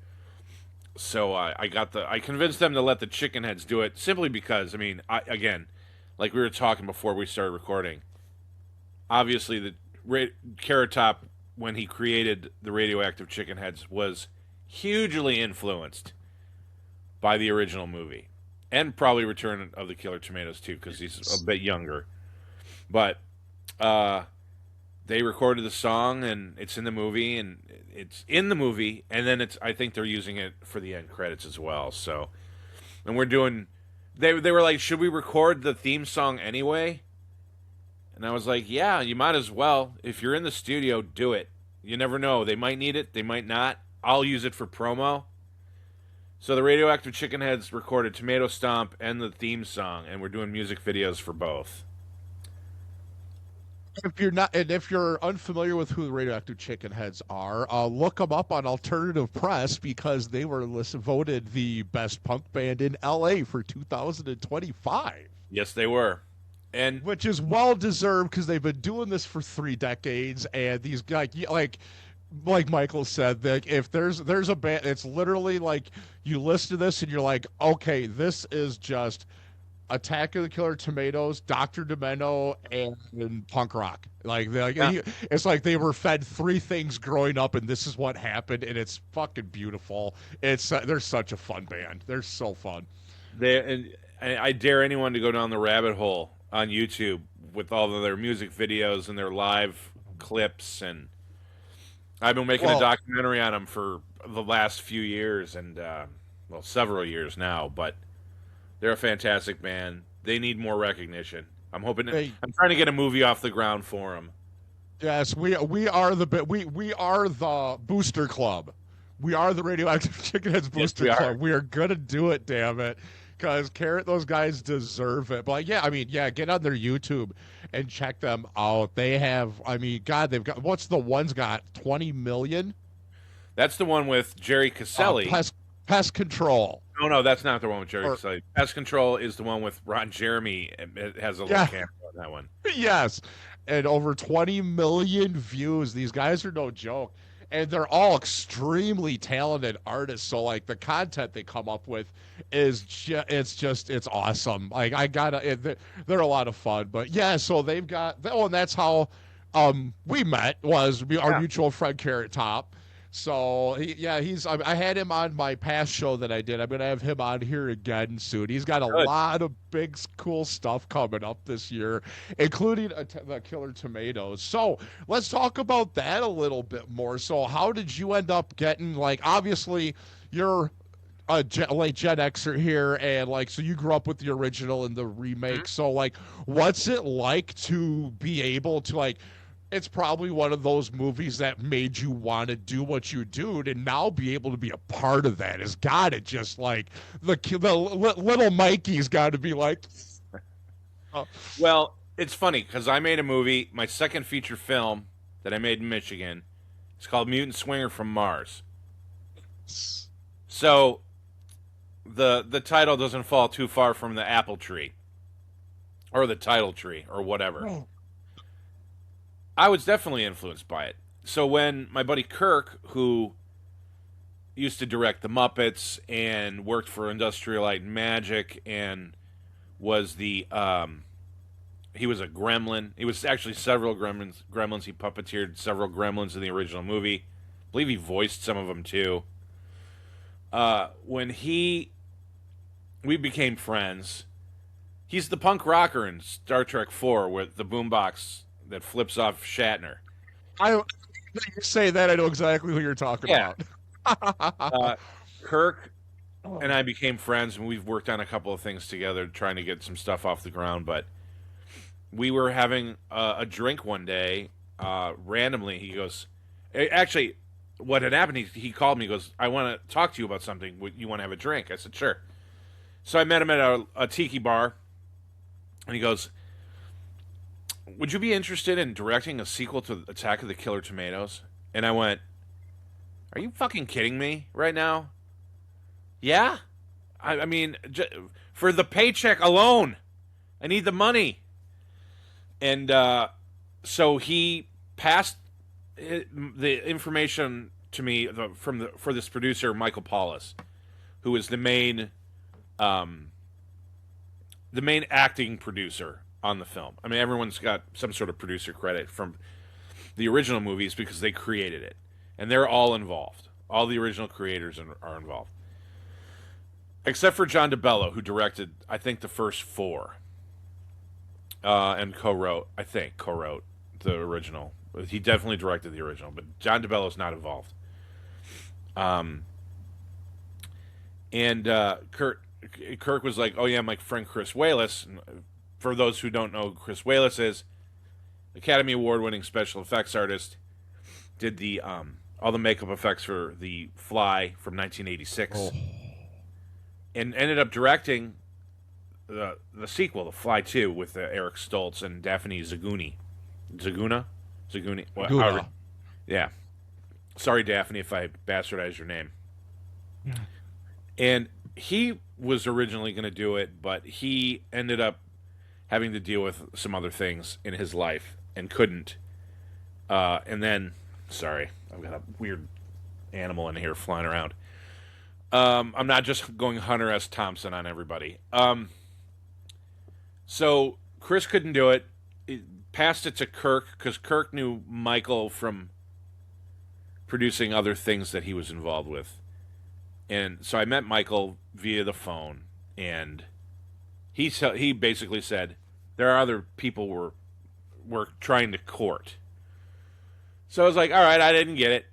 so I convinced them to let the Chicken Heads do it simply because again, like we were talking before we started recording, obviously Carrot Top, when he created the Radioactive Chicken Heads, was hugely influenced by the original movie, and probably Return of the Killer Tomatoes too, because he's a bit younger. But they recorded the song, and it's in the movie, and then I think they're using it for the end credits as well. So, and we're doing. They were like, should we record the theme song anyway? And I was like, yeah, you might as well. If you're in the studio, do it. You never know. They might need it. They might not. I'll use it for promo. So the Radioactive Chicken Heads recorded Tomato Stomp and the theme song, and we're doing music videos for both. If you're unfamiliar with who the Radioactive Chicken Heads are, look them up on Alternative Press, because they were voted the best punk band in LA for 2025. Yes, they were. And which is well deserved, because they've been doing this for 3 decades, and these guys, like Michael said, that if there's a band, it's literally like you listen to this and you're like, okay, this is just Attack of the Killer Tomatoes, Dr. Demento, and punk rock. It's like they were fed 3 things growing up, and this is what happened, and it's fucking beautiful. They're such a fun band. They're so fun. I dare anyone to go down the rabbit hole on YouTube with all of their music videos and their live clips, and I've been making a documentary on them for the last few years, and several years now. But they're a fantastic band. They need more recognition. I'm trying to get a movie off the ground for them. Yes, we are the Booster Club. We are the Radioactive Chicken Heads Booster Club. We are gonna do it, damn it. Because those guys deserve it. But get on their YouTube and check them out. They have, they've got, what's the one's got 20 million? That's the one with Jerry Caselli. Pest Control. No, that's not the one with Jerry Caselli. Pest Control is the one with Ron Jeremy. It has a little camera on that one. Yes. And over 20 million views. These guys are no joke. And they're all extremely talented artists. So the content they come up with is it's awesome. They're a lot of fun. But yeah, so they've got, and that's how we met, was our mutual friend Carrot Top. So I had him on my past show that I did. I'm gonna have him on here again soon. He's got a lot of big cool stuff coming up this year, including the Killer Tomatoes. So let's talk about that a little bit more. So how did you end up getting, obviously you're a late Gen Xer here, and so you grew up with the original and the remake. So what's it like to be able to it's probably one of those movies that made you want to do what you do, and now be able to be a part of that has got to just the little Mikey's got to be Well, it's funny because I made a movie, my second feature film that I made in Michigan. It's called Mutant Swinger from Mars. So the title doesn't fall too far from the apple tree or the title tree or whatever. Oh. I was definitely influenced by it. So when my buddy Kirk, who used to direct the Muppets and worked for Industrial Light and Magic and was he was a gremlin. He was actually several gremlins. He puppeteered several gremlins in the original movie. I believe he voiced some of them too. When we became friends, he's the punk rocker in Star Trek IV with the boombox that flips off Shatner. You say that, I know exactly who you're talking about. Kirk and I became friends, and we've worked on a couple of things together, trying to get some stuff off the ground. But we were having a drink one day, randomly. He goes, actually, what had happened, he called me, he goes, I want to talk to you about something. You want to have a drink? I said, sure. So I met him at a tiki bar, and he goes, would you be interested in directing a sequel to Attack of the Killer Tomatoes? And I went, are you fucking kidding me right now? Yeah? I mean, for the paycheck alone, I need the money. And so he passed the information to me for this producer, Michael Paulus, who is the main acting producer on the film. I mean, everyone's got some sort of producer credit from the original movies because they created it. And they're all involved. All the original creators are involved. Except for John DeBello, who directed, I think, the first 4. And co-wrote the original. He definitely directed the original, but John DeBello's not involved. And Kirk was like, oh yeah, my friend Chris Walas. For those who don't know who Chris Walas is, Academy Award-winning special effects artist, did the all the makeup effects for The Fly from 1986, and ended up directing the sequel, The Fly 2, with Eric Stoltz and Daphne Zaguni. Zaguna? Guna. Yeah. Sorry, Daphne, if I bastardized your name. Yeah. And he was originally going to do it, but he ended up having to deal with some other things in his life and couldn't. And then, sorry, I've got a weird animal in here flying around. I'm not just going Hunter S. Thompson on everybody. So Chris couldn't do it. He passed it to Kirk because Kirk knew Michael from producing other things that he was involved with. And so I met Michael via the phone, and he basically said, there are other people we're trying to court. So I was like, all right, I didn't get it.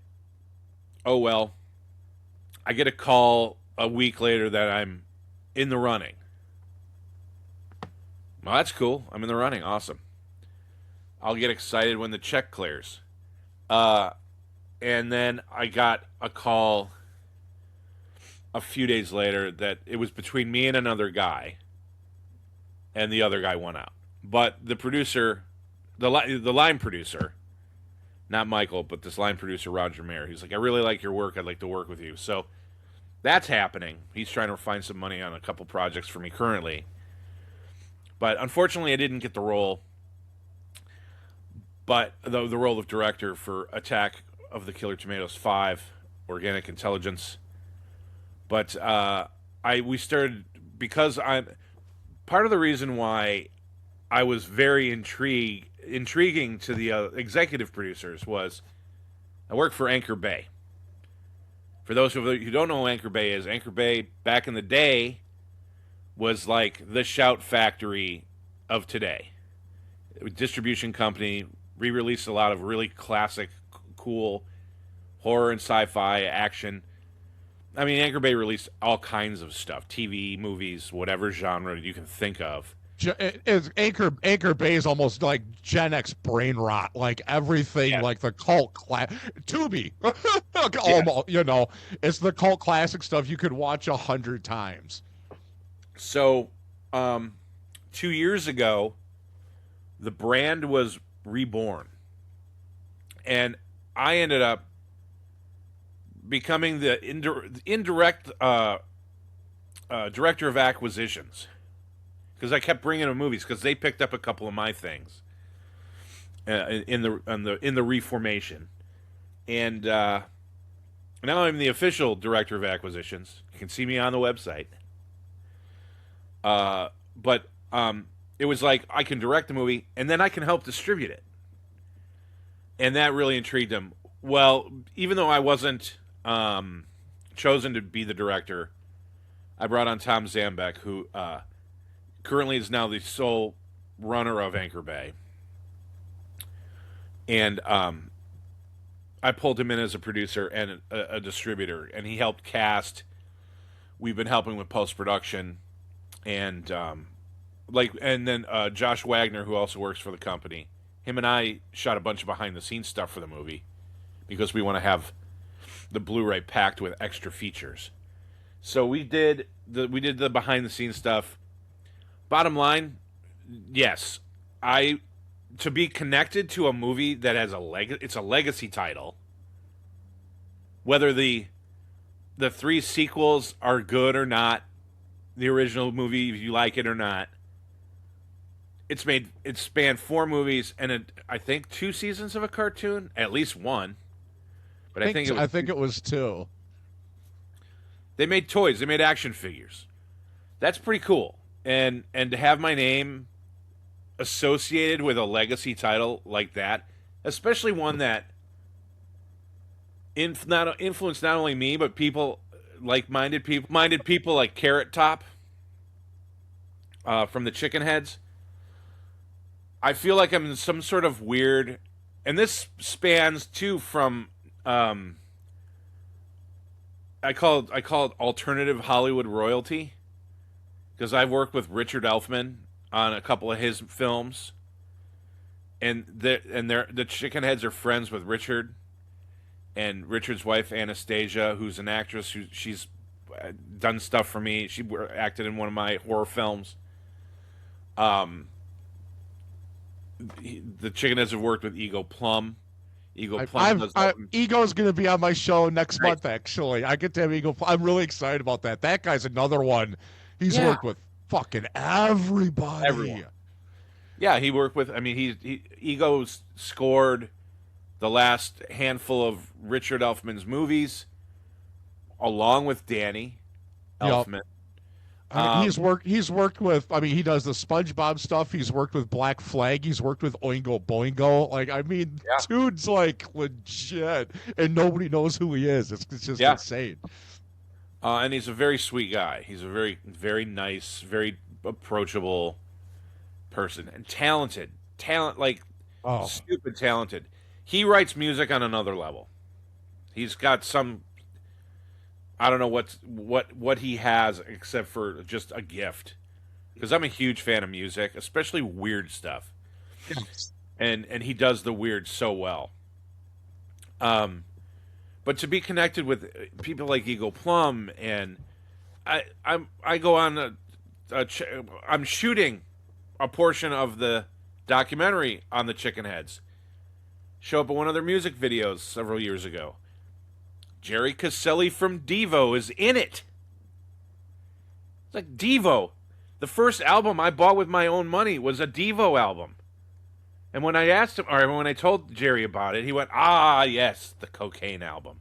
Oh, well. I get a call a week later that I'm in the running. Well, that's cool. I'm in the running. Awesome. I'll get excited when the check clears. And then I got a call a few days later that it was between me and another guy, and the other guy won out. But the producer, the line producer, not Michael, but this line producer, Roger Mayer, he's like, I really like your work. I'd like to work with you. So that's happening. He's trying to find some money on a couple projects for me currently. But unfortunately, I didn't get the role. But the role of director for Attack of the Killer Tomatoes 5, Organic Intelligence. But we started, because I'm part of the reason why I was very intriguing to the executive producers was I work for Anchor Bay. For those who don't know who Anchor Bay is, Anchor Bay back in the day was like the Shout Factory of today. Distribution company, re-released a lot of really classic, cool horror and sci-fi action. I mean, Anchor Bay released all kinds of stuff, TV, movies, whatever genre you can think of. Anchor Bay is almost like Gen X brain rot, like everything, yeah. Like the cult Tubi, almost, you know, it's the cult classic stuff you could watch 100 times. So, 2 years ago, the brand was reborn, and I ended up becoming the indirect director of acquisitions, because I kept bringing them movies because they picked up a couple of my things in the reformation, and now I'm the official director of acquisitions. You can see me on the website. But it was like I can direct the movie and then I can help distribute it, and that really intrigued him. Well, even though I wasn't chosen to be the director, I brought on Tom Zambek, who currently is now the sole runner of Anchor Bay. And I pulled him in as a producer and a distributor, and he helped cast. We've been helping with post-production, and then Josh Wagner, who also works for the company, him and I shot a bunch of behind-the-scenes stuff for the movie because we want to have the Blu-ray packed with extra features. So we did the behind-the-scenes stuff. Bottom line, yes, I to be connected to a movie that has it's a legacy title. Whether the three sequels are good or not, the original movie, if you like it or not, it spanned 4 movies and I think 2 seasons of a cartoon, at least one. But I think it was 2. They made toys, they made action figures. That's pretty cool. And to have my name associated with a legacy title like that, especially one that influenced not only me but people minded people like Carrot Top from the Chicken Heads. I feel like I'm in some sort of weird, and this spans too from I call it alternative Hollywood royalty, because I've worked with Richard Elfman on a couple of his films, and the Chicken Heads are friends with Richard, and Richard's wife Anastasia, who's an actress, she's done stuff for me. She acted in one of my horror films. The Chicken Heads have worked with Ego Plum. Ego's going to be on my show next Right. month, actually. I get to have Ego. I'm really excited about that. That guy's another one. He's worked with fucking everybody. Everyone. Yeah, he worked with. I mean, Ego's scored the last handful of Richard Elfman's movies, along with Danny Elfman. He's worked with. I mean, he does the SpongeBob stuff. He's worked with Black Flag. He's worked with Oingo Boingo. Like, I mean, dude's like legit, and nobody knows who he is. It's just insane. And he's a very sweet guy. He's a very, very nice, very approachable person, and talented. Stupid talented. He writes music on another level. He's got some. I don't know what he has except for just a gift. Because I'm a huge fan of music, especially weird stuff. Yes. And he does the weird so well. But to be connected with people like Eagle Plum, and I go on I'm shooting a portion of the documentary on the Chicken Heads. Show up in one of their music videos several years ago. Jerry Caselli from Devo is in it. It's like, Devo. The first album I bought with my own money was a Devo album. And when I asked him, or when I told Jerry about it, he went, "Ah, yes, the Cocaine album."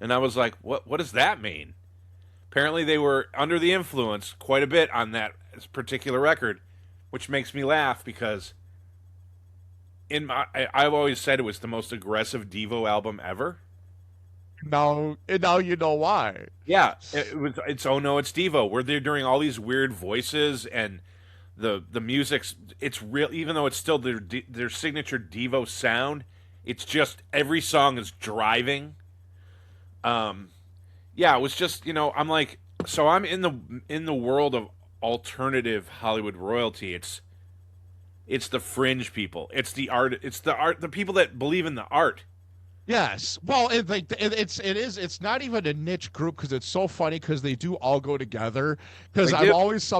And I was like, what does that mean? Apparently they were under the influence quite a bit on that particular record, which makes me laugh because I've always said it was the most aggressive Devo album ever. Now you know why. Yeah, it's Oh No, It's Devo, where they're doing all these weird voices, and the music's, it's real, even though it's still their signature Devo sound. It's just every song is driving. Yeah, it was just, I'm like, so I'm in the world of alternative Hollywood royalty. It's the fringe people. It's the art. The people that believe in the art. Yes. Well, it's not even a niche group, because it's so funny because they do all go together. Because I'm always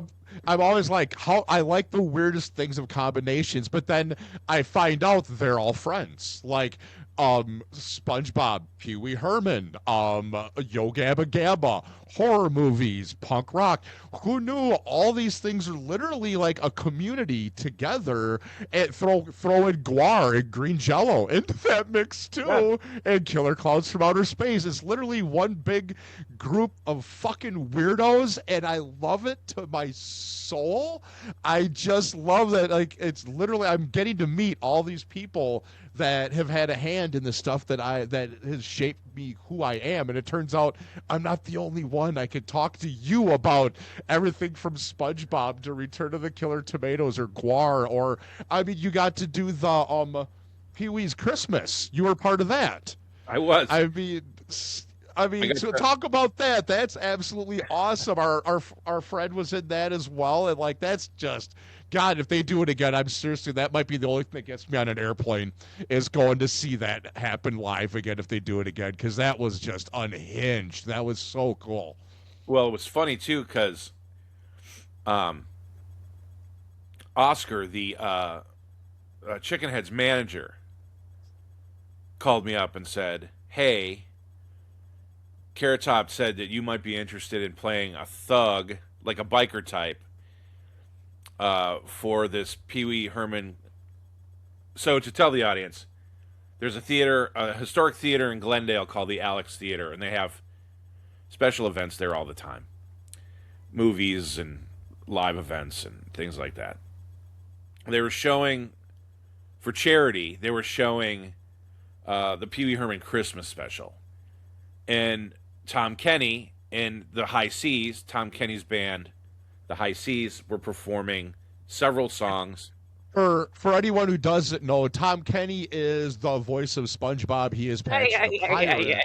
like, how I like the weirdest things of combinations, but then I find out they're all friends. Like SpongeBob, Pee Wee Herman, Yo Gabba Gabba, horror movies, punk rock. Who knew all these things are literally like a community together? And throw in Guar and Green Jello into that mix too, and Killer Clowns from Outer Space. It's literally one big group of fucking weirdos, and I love it to my soul. I just love that. Like, it's literally, I'm getting to meet all these people that have had a hand in the stuff that has shaped me who I am. And it turns out I'm not the only one. I could talk to you about everything from SpongeBob to Return of the Killer Tomatoes or Guar, or I mean, you got to do the Pee-wee's Christmas. You were part of that. I was. I mean, so talk about that. That's absolutely awesome. Our friend was in that as well, and like, that's just, God, if they do it again, I'm seriously, that might be the only thing that gets me on an airplane, is going to see that happen live again if they do it again, because that was just unhinged. That was so cool. Well, it was funny too because Oscar, the Chickenhead's manager called me up and said, "Hey, Carrot Top said that you might be interested in playing a thug, like a biker type, for this Pee Wee Herman." So to tell the audience, there's a historic theater in Glendale called the Alex Theater, and they have special events there all the time, movies and live events and things like that. They were showing, for charity, they were showing the Pee Wee Herman Christmas special. And Tom Kenny and the High Seas, Tom Kenny's band, the High Seas, were performing several songs. For anyone who doesn't know, Tom Kenny is the voice of SpongeBob. He is Patch the Pirate.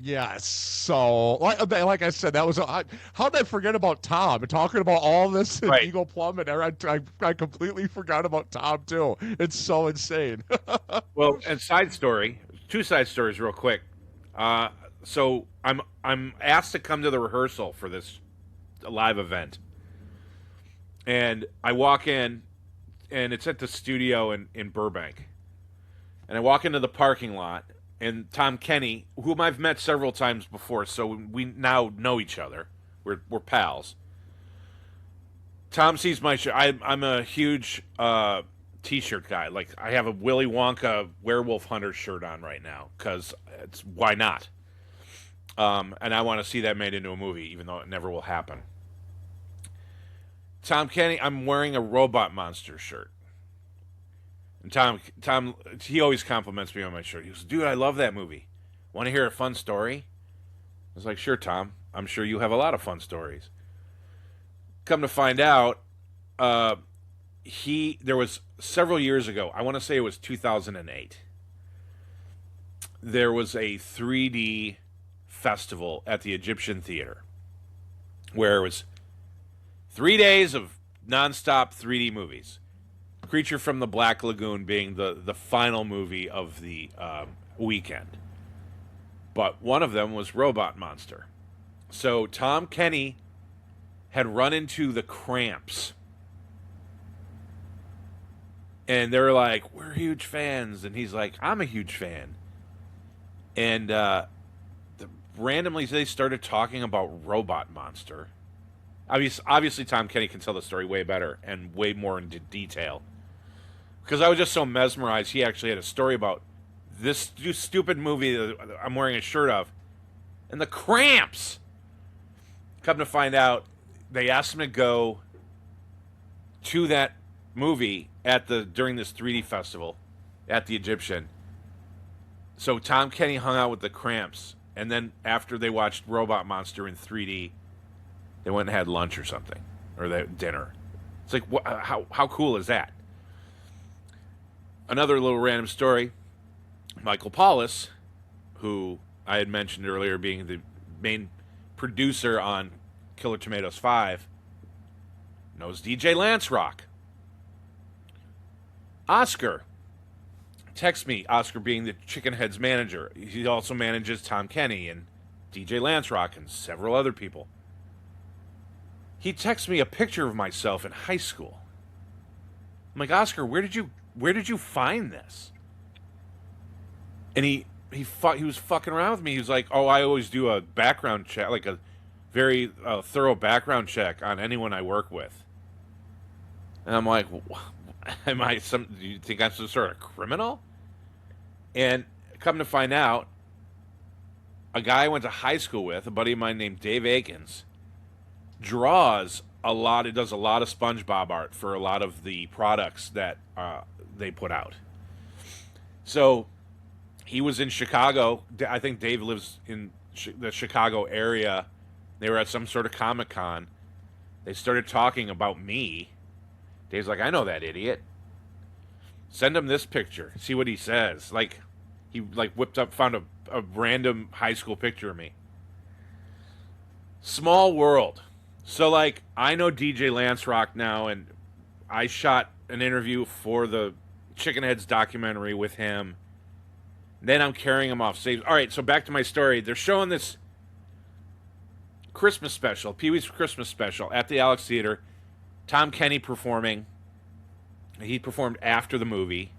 Yes. So, like I said, that was how did I forget about Tom? Talking about all this Right. Eagle Plum, and I completely forgot about Tom too. It's so insane. Well, and two side stories, real quick. So I'm asked to come to the rehearsal for this live event, and I walk in, and it's at the studio in Burbank, and I walk into the parking lot. And Tom Kenny, whom I've met several times before, so we now know each other. We're pals. Tom sees my shirt. I'm a huge T-shirt guy. Like, I have a Willy Wonka Werewolf Hunter shirt on right now because why not? And I want to see that made into a movie, even though it never will happen. Tom Kenny, I'm wearing a Robot Monster shirt. And Tom, he always compliments me on my shirt. He goes, "Dude, I love that movie. Want to hear a fun story?" I was like, "Sure, Tom. I'm sure you have a lot of fun stories." Come to find out, there was several years ago, I want to say it was 2008, there was a 3D festival at the Egyptian Theater where it was 3 days of nonstop 3D movies. Creature from the Black Lagoon being the final movie of the weekend. But one of them was Robot Monster. So Tom Kenny had run into the Cramps. And they were like, "We're huge fans." And he's like, "I'm a huge fan." And randomly they started talking about Robot Monster. Obviously, Tom Kenny can tell the story way better and way more into detail. Because I was just so mesmerized, he actually had a story about this stupid movie that I'm wearing a shirt of. And the Cramps! Come to find out, they asked him to go to that movie during this 3D festival at the Egyptian. So Tom Kenny hung out with the Cramps. And then after they watched Robot Monster in 3D, they went and had lunch or something. Or dinner. It's like, how cool is that? Another little random story. Michael Kallio, who I had mentioned earlier being the main producer on Killer Tomatoes 5, knows DJ Lance Rock. Oscar texts me, Oscar being the Chickenhead's manager. He also manages Tom Kenny and DJ Lance Rock and several other people. He texts me a picture of myself in high school. I'm like, "Oscar, where did you find this?" And he was fucking around with me. He was like, "Oh, I always do a background check, like a very thorough background check on anyone I work with." And I'm like, do you think I'm some sort of criminal? And come to find out, a guy I went to high school with, a buddy of mine named Dave Akins, does a lot of SpongeBob art for a lot of the products that they put out. So he was in Chicago. I think Dave lives in the Chicago area. They were at some sort of Comic-Con. They started talking about me. Dave's like, "I know that idiot. Send him this picture. See what he says." Like, he whipped up, found a random high school picture of me. Small world. So, I know DJ Lance Rock now, and I shot an interview for the Chickenheads documentary with him. Then I'm carrying him off stage. All right, so back to my story. They're showing this Christmas special, Pee Wee's Christmas special, at the Alex Theater. Tom Kenny performing. He performed after the movie.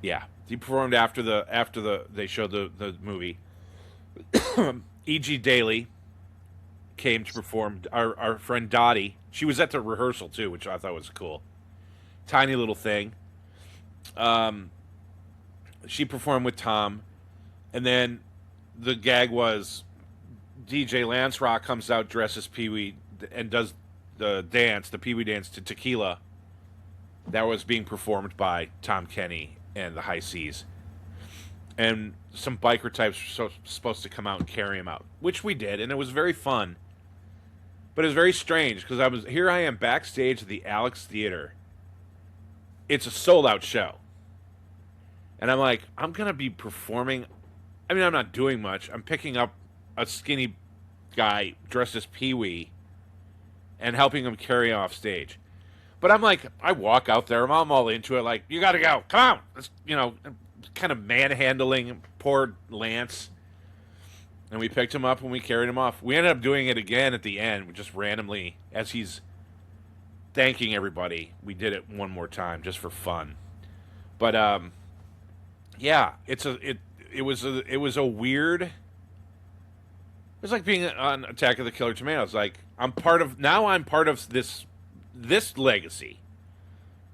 Yeah, he performed after they showed the movie. E.G. Daily came to perform. Our friend Dottie, she was at the rehearsal too, which I thought was cool. Tiny little thing. She performed with Tom, and then the gag was DJ Lance Rock comes out dressed as Pee Wee and does the Pee Wee dance to Tequila. That was being performed by Tom Kenny and the High Seas. And some biker types were supposed to come out and carry him out, which we did, and it was very fun. But it was very strange because I am backstage at the Alex Theater. It's a sold out show. And I'm like, I'm going to be performing. I mean, I'm not doing much. I'm picking up a skinny guy dressed as Pee Wee and helping him carry off stage. But I'm like, I walk out there, I'm all into it, like, you got to go. Come on. Let's, kind of manhandling poor Lance. And we picked him up and we carried him off. We ended up doing it again at the end, just randomly, as he's thanking everybody. We did it one more time just for fun. But yeah, it was a weird. It was like being on Attack of the Killer Tomatoes. Like I'm part of this legacy,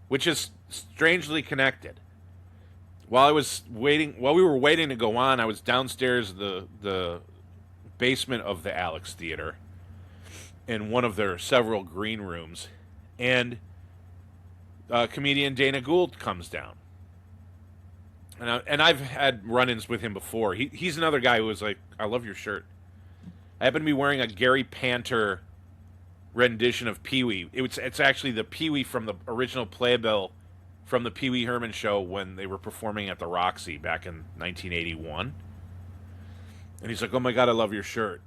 which is strangely connected. While we were waiting to go on, I was downstairs the basement of the Alex Theater in one of their several green rooms, and comedian Dana Gould comes down. And I've had run-ins with him before. He's another guy who was like, I love your shirt. I happen to be wearing a Gary Panter rendition of Pee-wee. It's actually the Pee-wee from the original playbill from the Pee Wee Herman show when they were performing at the Roxy back in 1981. And he's like, oh my God, I love your shirt.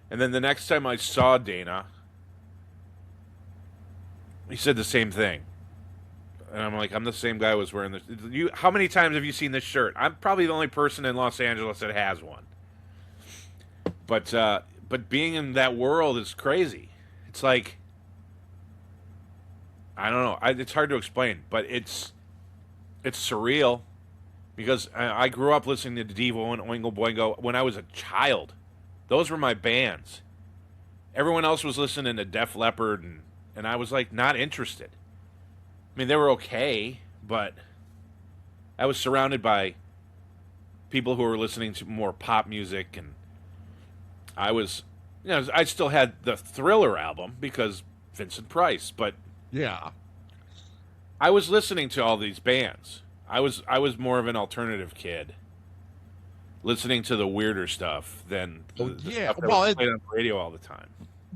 And then the next time I saw Dana, he said the same thing. And I'm like, I'm the same guy who was wearing this. How many times have you seen this shirt? I'm probably the only person in Los Angeles that has one. But being in that world is crazy. It's like, I don't know. It's hard to explain, but it's surreal because I grew up listening to Devo and Oingo Boingo when I was a child. Those were my bands. Everyone else was listening to Def Leppard, and I was like not interested. I mean, they were okay, but I was surrounded by people who were listening to more pop music, and I was, I still had the Thriller album because Vincent Price, but yeah, I was listening to all these bands. I was more of an alternative kid, listening to the weirder stuff than the stuff that was played on the radio all the time.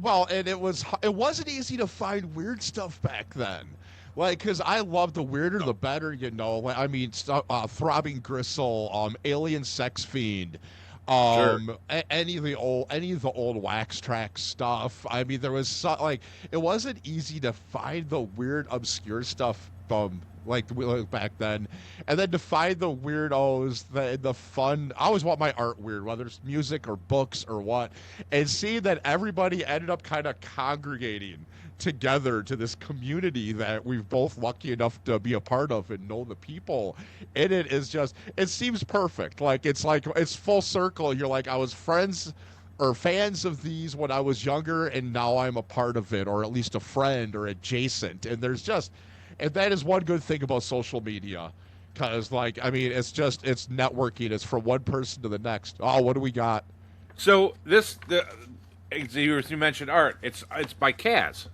Well, and it wasn't easy to find weird stuff back then. Like, because I love the weirder the better, Like, I mean, Throbbing Gristle, Alien Sex Fiend, Sure. any of the old Wax Trax stuff. I mean, there was it wasn't easy to find the weird, obscure stuff like back then, and then to find the weirdos, the fun. I always want my art weird, whether it's music or books or what, and see that everybody ended up kind of congregating together to this community that we've both lucky enough to be a part of and know the people in it is just, it seems perfect. It's full circle. You're like, I was friends or fans of these when I was younger, and now I'm a part of it, or at least a friend or adjacent. And that is one good thing about social media. Because, it's networking. It's from one person to the next. Oh, what do we got? So you mentioned art. It's by Kaz.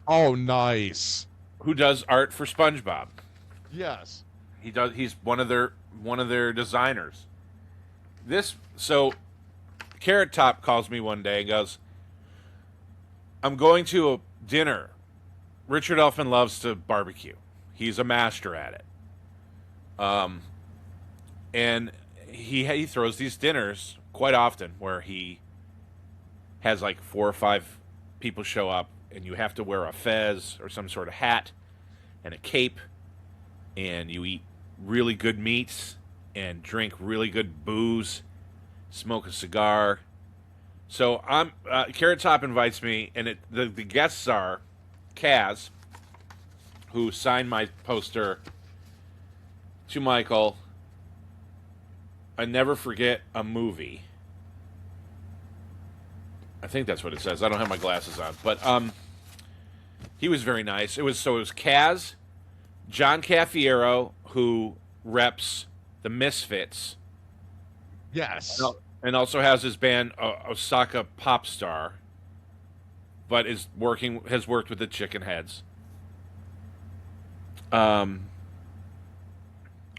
Oh, nice. Who does art for SpongeBob? Yes. He does. He's one of their designers. So Carrot Top calls me one day and goes, I'm going to a dinner. Richard Elfman loves to barbecue. He's a master at it. And he throws these dinners quite often where he has like 4 or 5 people show up, and you have to wear a fez or some sort of hat and a cape, and you eat really good meats and drink really good booze, smoke a cigar. So Carrot Top invites me, and the guests are Kaz, who signed my poster to Michael. I never forget a movie. I think that's what it says. I don't have my glasses on, but he was very nice. It was Kaz, John Cafiero, who reps the Misfits. Yes. And also has his band Osaka Pop Star, but has worked with the Chicken Heads.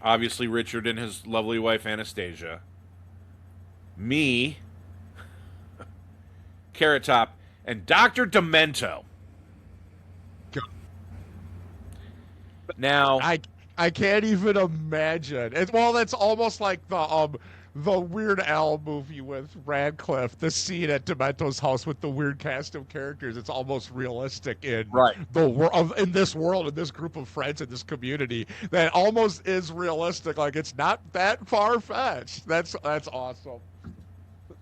Obviously Richard and his lovely wife Anastasia. Me, Carrot Top, and Dr. Demento. Now I can't even imagine. That's almost like the Weird Al movie with Radcliffe, the scene at Demento's house with the weird cast of characters. It's almost realistic in the world, in this world, in this group of friends, in this community. That almost is realistic. Like, it's not that far fetched. That's awesome.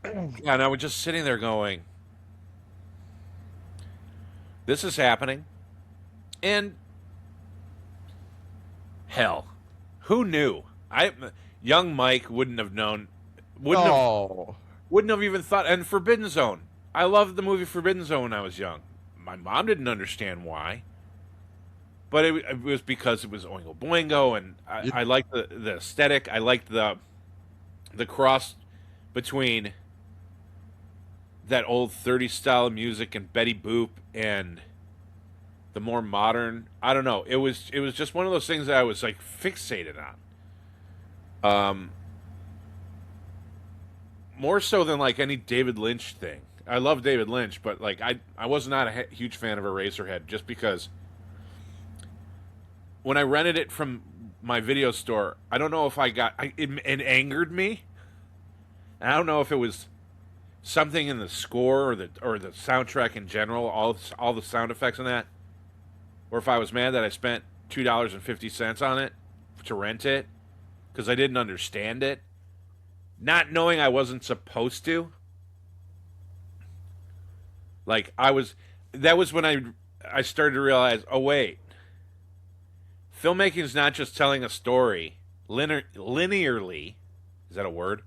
Yeah, and I was just sitting there going, "This is happening," and hell, who knew? Young Mike wouldn't have known. Wouldn't have even thought. And Forbidden Zone. I loved the movie Forbidden Zone when I was young. My mom didn't understand why, but it was because it was Oingo Boingo, and I liked the aesthetic. I liked the cross between that old 30s style of music and Betty Boop and the more modern. I don't know. It was just one of those things that I was like fixated on. More so than like any David Lynch thing. I love David Lynch, but like I was not a huge fan of Eraserhead just because when I rented it from my video store, I don't know if it angered me. And I don't know if it was something in the score or the soundtrack in general, all the sound effects in that, or if I was mad that I spent $2.50 on it to rent it because I didn't understand it, not knowing I wasn't supposed to. Like that was when I started to realize, oh wait, filmmaking is not just telling a story linearly. Is that a word?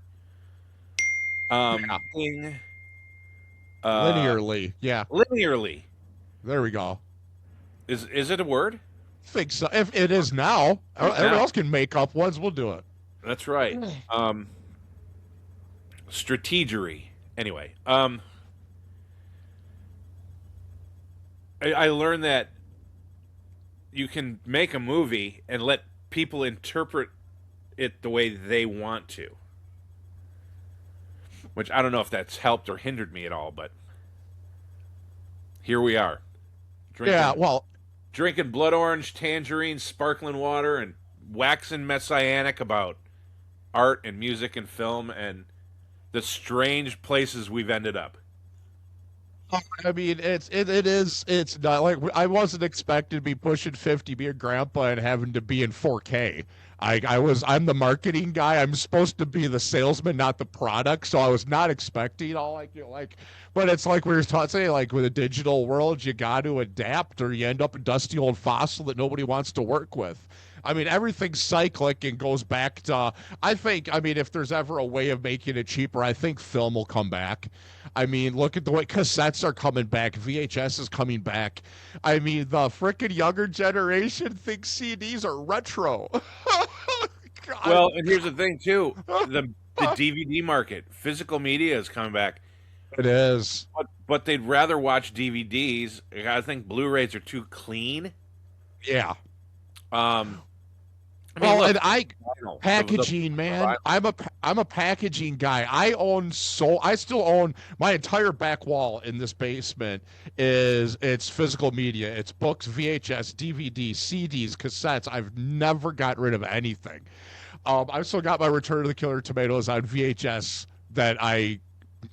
Linearly, yeah. Linearly. There we go. Is it a word? I think so. If it is now, everyone else can make up ones. We'll do it. That's right. Strategery. Anyway, I learned that you can make a movie and let people interpret it the way they want to. Which I don't know if that's helped or hindered me at all, but here we are. Drinking blood orange, tangerine, sparkling water, and waxing messianic about art and music and film and the strange places we've ended up. I mean, it's not like I wasn't expected to be pushing 50, be a grandpa, and having to be in 4K. I'm the marketing guy. I'm supposed to be the salesman, not the product. So I was not expecting all but it's like we were saying, like with a digital world, you got to adapt or you end up a dusty old fossil that nobody wants to work with. I mean, everything's cyclic and goes back to, if there's ever a way of making it cheaper, I think film will come back. I mean, look at the way cassettes are coming back. VHS is coming back. I mean, the frickin' younger generation thinks CDs are retro. God. Well, and here's the thing, too. The DVD market, physical media is coming back. It is. But they'd rather watch DVDs. I think Blu-rays are too clean. Yeah. Packaging, man. I'm a packaging guy. I still own my entire back wall in this basement. It's physical media. It's books, VHS, DVDs, CDs, cassettes. I've never got rid of anything. I've still got my Return of the Killer Tomatoes on VHS that I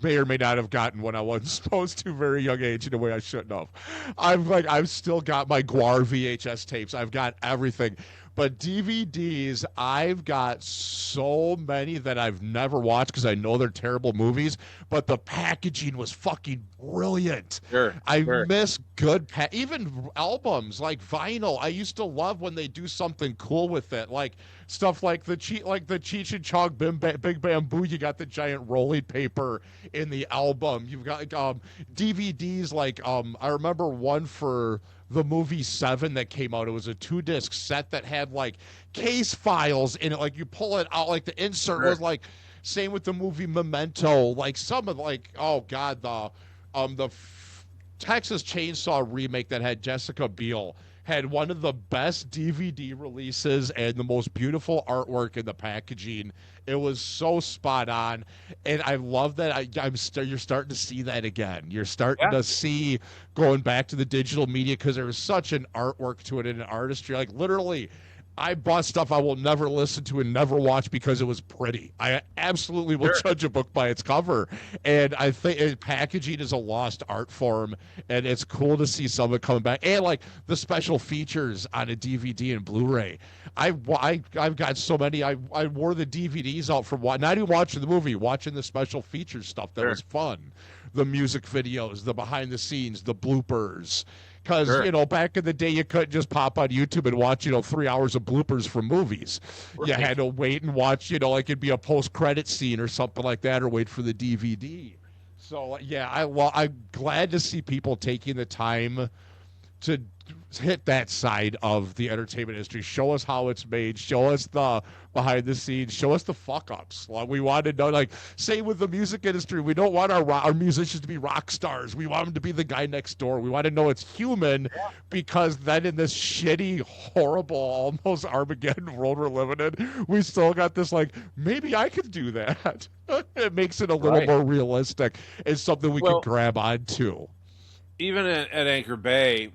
may or may not have gotten when I wasn't supposed to, very young age, in a way I shouldn't have. I've still got my Guar VHS tapes. I've got everything. But DVDs, I've got so many that I've never watched because I know they're terrible movies, but the packaging was fucking brilliant. Sure, I sure. miss good even albums like vinyl. I used to love when they do something cool with it, like stuff like the Cheech and Chong Big Bamboo. You got the giant rolling paper in the album. You've got DVDs like I remember one for the movie Seven that came out. It was a 2-disc set that had like case files in it. Like you pull it out, like the insert Sure. was like. Same with the movie Memento. Like some of like oh god Texas Chainsaw remake that had Jessica Biel had one of the best DVD releases and the most beautiful artwork in the packaging. It was so spot on, and I love that. You're starting to see that again. You're starting Yeah. to see going back to the digital media because there was such an artwork to it and an artistry. Like literally, I bought stuff I will never listen to and never watch because it was pretty. I absolutely will Sure. judge a book by its cover, and I think packaging is a lost art form, and it's cool to see some of it coming back. And like the special features on a DVD and Blu-ray, I've got so many. I wore the DVDs out from not even watching the movie, watching the special features stuff that Sure. was fun, the music videos, the behind the scenes, the bloopers. Because, Sure. you know, back in the day, you couldn't just pop on YouTube and watch, 3 hours of bloopers from movies. You Right. had to wait and watch, like it'd be a post-credit scene or something like that, or wait for the DVD. So, yeah, I'm glad to see people taking the time to hit that side of the entertainment industry. Show us how it's made. Show us the behind the scenes. Show us the fuck ups. Like we want to know. Like same with the music industry. We don't want our musicians to be rock stars. We want them to be the guy next door. We want to know it's human, because then in this shitty, horrible, almost Armageddon world we're living in, we still got this like maybe I could do that. It makes it a little Right. more realistic. It's something we Well, could grab onto. even at Anchor Bay,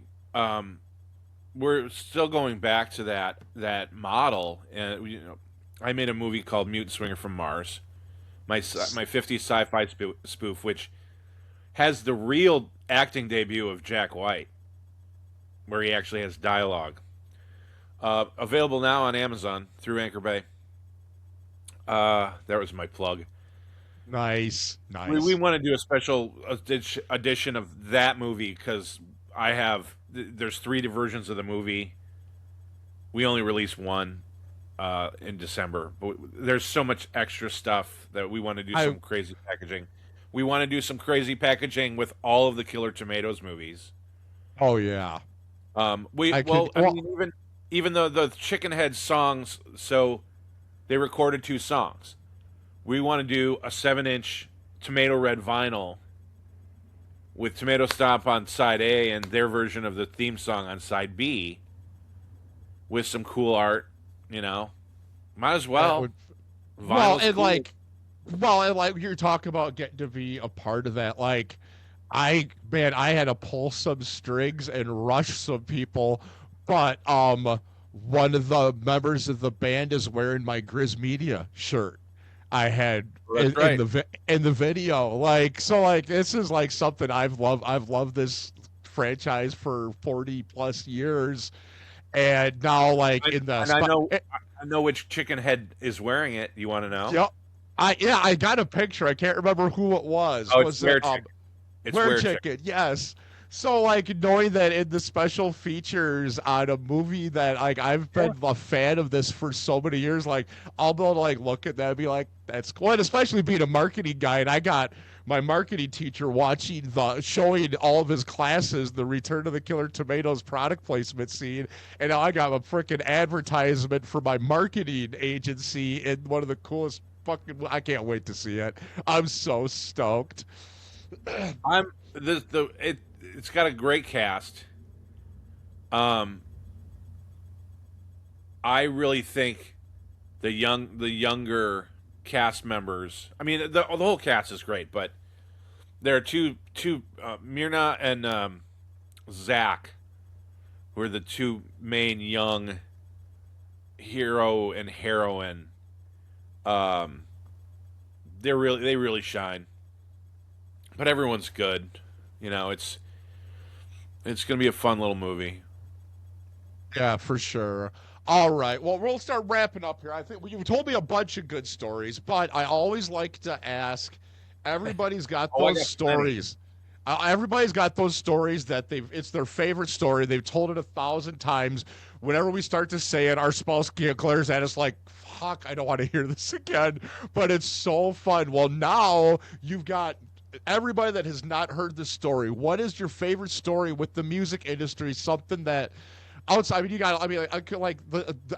we're still going back to that model. And I made a movie called Mutant Swinger from Mars, my 50s sci-fi spoof, which has the real acting debut of Jack White, where he actually has dialogue. Available now on Amazon through Anchor Bay. That was my plug. Nice, nice. We want to do a special edition of that movie because there's 3 versions of the movie. We only released one in December, but there's so much extra stuff that we want to do some crazy packaging. We want to do some crazy packaging with all of the Killer Tomatoes movies. Oh yeah. I mean, even though the Chicken Head songs, so they recorded 2 songs. We want to do a 7-inch tomato red vinyl with Tomato Stomp on side A and their version of the theme song on side B with some cool art, Might as well. Well, Vinyl's and cool. like you're talking about getting to be a part of that. Like, I had to pull some strings and rush some people, but one of the members of the band is wearing my GRIZZ Media shirt. I had That's right. in the video, this is like something I've loved this franchise for 40 plus years, and now I know which chicken head is wearing it. You want to know? Yep. I got a picture. I can't remember who it was. Oh, was it's Where it, Chicken. It's Where Where Chicken, yes. So knowing that in the special features on a movie that I've been a fan of this for so many years, I'll be able to look at that and be like, that's cool. And especially being a marketing guy, and I got my marketing teacher showing all of his classes the Return of the Killer Tomatoes product placement scene, and now I got a freaking advertisement for my marketing agency in one of the coolest I can't wait to see it. I'm so stoked. It's got a great cast. I really think the younger cast members. I mean, the whole cast is great, but there are two Myrna and Zach, who are the 2 main young hero and heroine. They really shine. But everyone's good. It's going to be a fun little movie. Yeah, for sure. All right. Well, we'll start wrapping up here. I think you've told me a bunch of good stories, but I always like to ask. Everybody's got Oh, I those got plenty. stories. Everybody's got those stories that it's their favorite story. They've told it 1,000 times. Whenever we start to say it, our spouse glares at us like, "Fuck, I don't want to hear this again." But it's so fun. Well, now you've got everybody that has not heard this story. What is your favorite story with the music industry? Something that outside, I mean, you got. I mean, I could like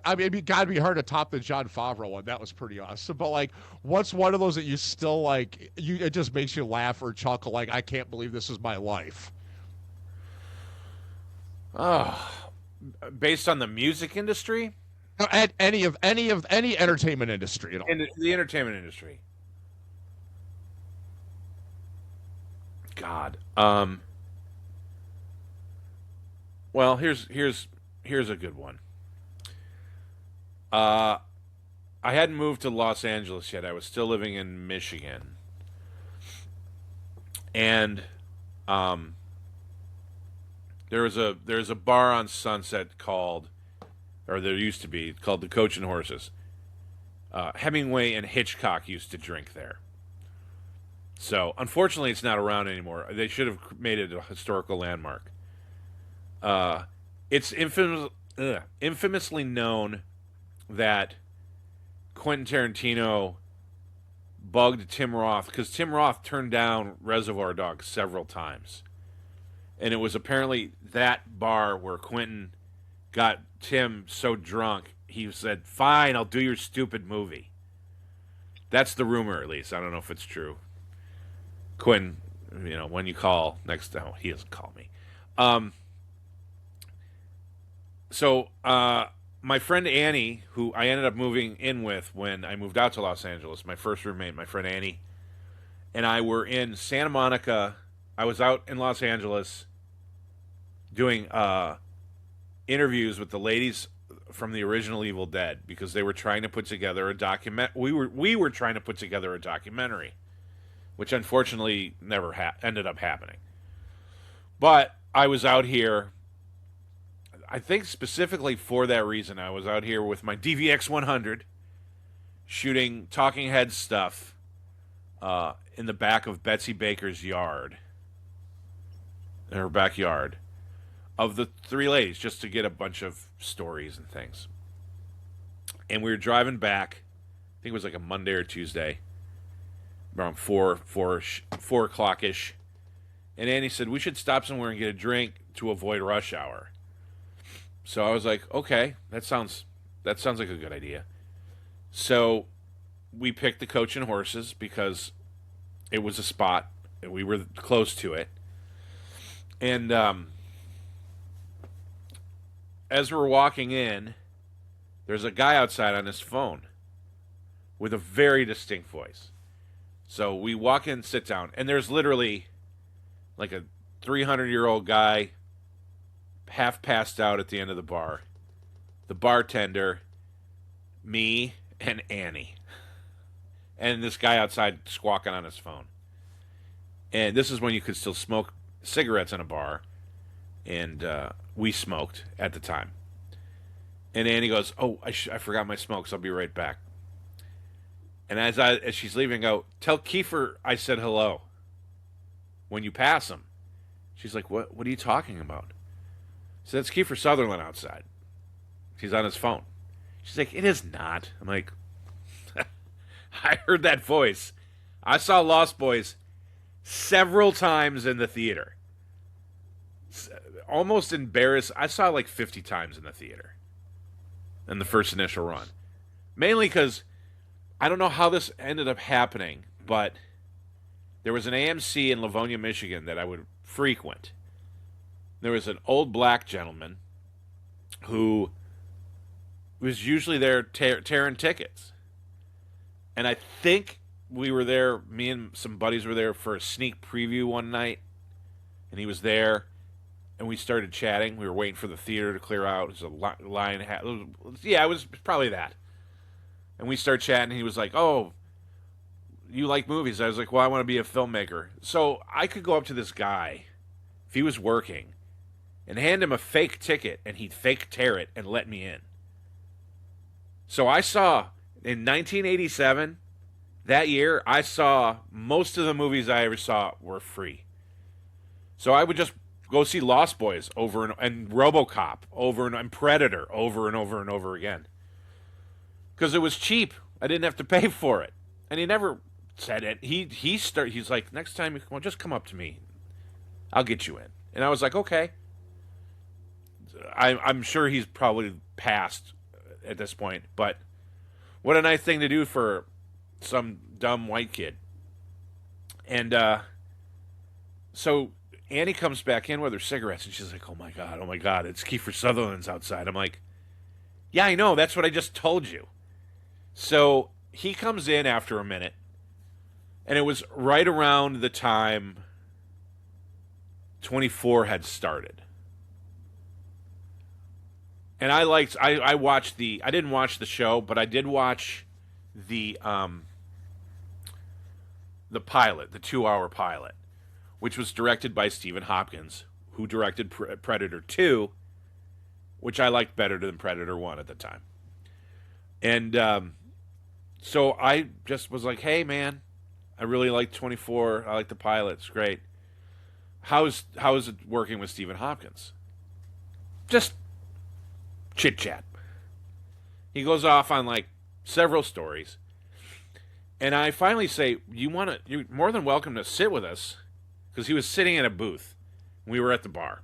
I mean, it got to be hard to top the John Favreau one. That was pretty awesome. But like, what's one of those that you still like? It just makes you laugh or chuckle. Like, I can't believe this is my life. Oh, based on the music industry At any entertainment industry at all. and the entertainment industry. God. Well, here's a good one. Uh, I hadn't moved to Los Angeles yet. I was still living in Michigan, and um, there's a bar on Sunset called, or there used to be called the Coach and Horses. Hemingway and Hitchcock used to drink there. So unfortunately, it's not around anymore. They should have made it a historical landmark. It's infamously known that Quentin Tarantino bugged Tim Roth because Tim Roth turned down Reservoir Dogs several times. And it was apparently that bar where Quentin got Tim so drunk, he said, "Fine, I'll do your stupid movie." That's the rumor, at least. I don't know if it's true. Quentin, when you call next time, he doesn't call me. So my friend Annie, who I ended up moving in with when I moved out to Los Angeles, my first roommate, my friend Annie, and I were in Santa Monica. I was out in Los Angeles doing interviews with the ladies from the original Evil Dead because they were trying to put together a document. We were trying to put together a documentary, which unfortunately never ended up happening. But I was out here, I think specifically for that reason. I was out here with my DVX 100 shooting Talking Heads stuff in the back of Betsy Baker's yard, in her backyard, of the three ladies, just to get a bunch of stories and things. And we were driving back, I think it was like a Monday or Tuesday, around 4 o'clock ish. And Annie said, we should stop somewhere and get a drink to avoid rush hour. So I was like, okay, that sounds like a good idea. So we picked the Coach and Horses because it was a spot and we were close to it. And as we're walking in, there's a guy outside on his phone with a very distinct voice. So we walk in, sit down, and there's literally like a 300-year-old guy half passed out at the end of the bar. The bartender, me, and Annie. And this guy outside squawking on his phone. And this is when you could still smoke cigarettes in a bar. And we smoked at the time. And Annie goes, oh, I forgot my smokes. I'll be right back. And as she's leaving, I go, tell Kiefer I said hello when you pass him. She's like, what are you talking about? So that's Kiefer Sutherland outside. He's on his phone. She's like, it is not. I'm like, I heard that voice. I saw Lost Boys several times in the theater. Almost embarrassed. I saw it like 50 times in the theater in the first initial run. Mainly because I don't know how this ended up happening, but there was an AMC in Livonia, Michigan that I would frequent. There was an old black gentleman who was usually there tearing tickets. And I think we were there, me and some buddies were there for a sneak preview one night. And he was there, and we started chatting. We were waiting for the theater to clear out. It was a line. It was probably that. And we started chatting, and he was like, oh, you like movies? I was like, well, I want to be a filmmaker. So I could go up to this guy, if he was working, and hand him a fake ticket, and he'd fake tear it and let me in. So I saw in 1987, that year, I saw most of the movies I ever saw were free. So I would just go see Lost Boys over and RoboCop over and Predator over and over and over again. Because it was cheap. I didn't have to pay for it. And he never said it. He's like, next time you come on, just come up to me. I'll get you in. And I was like, okay. I'm sure he's probably passed at this point, but what a nice thing to do for some dumb white kid. And so Annie comes back in with her cigarettes, and she's like, oh my God, it's Kiefer Sutherland's outside. I'm like, yeah, I know, that's what I just told you. So he comes in after a minute, and it was right around the time 24 had started. And I watched I didn't watch the show, but I did watch the pilot, the 2-hour pilot, which was directed by Stephen Hopkins, who directed Predator 2, which I liked better than Predator 1 at the time. And so I just was like, hey, man, I really like 24. I like the pilot. It's great. How is it working with Stephen Hopkins? Just chit chat. He goes off on like several stories, and I finally say, you're more than welcome to sit with us, because he was sitting in a booth. We were at the bar,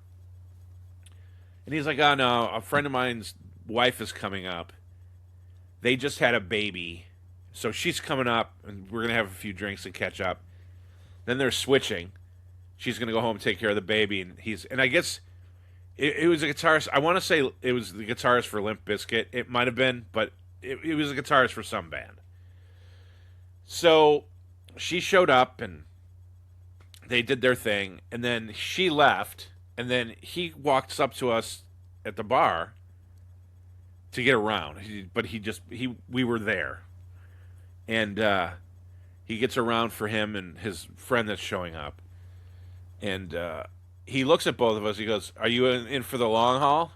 and he's like, oh no, a friend of mine's wife is coming up. They just had a baby, so she's coming up, and we're gonna have a few drinks and catch up. Then they're switching. She's gonna go home and take care of the baby, and I guess it was a guitarist. I want to say it was the guitarist for Limp Bizkit. It might have been, but it was a guitarist for some band. So she showed up, and they did their thing, and then she left, and then he walks up to us at the bar to get around. We were there, and he gets around for him and his friend that's showing up, and he looks at both of us. He goes, are you in for the long haul?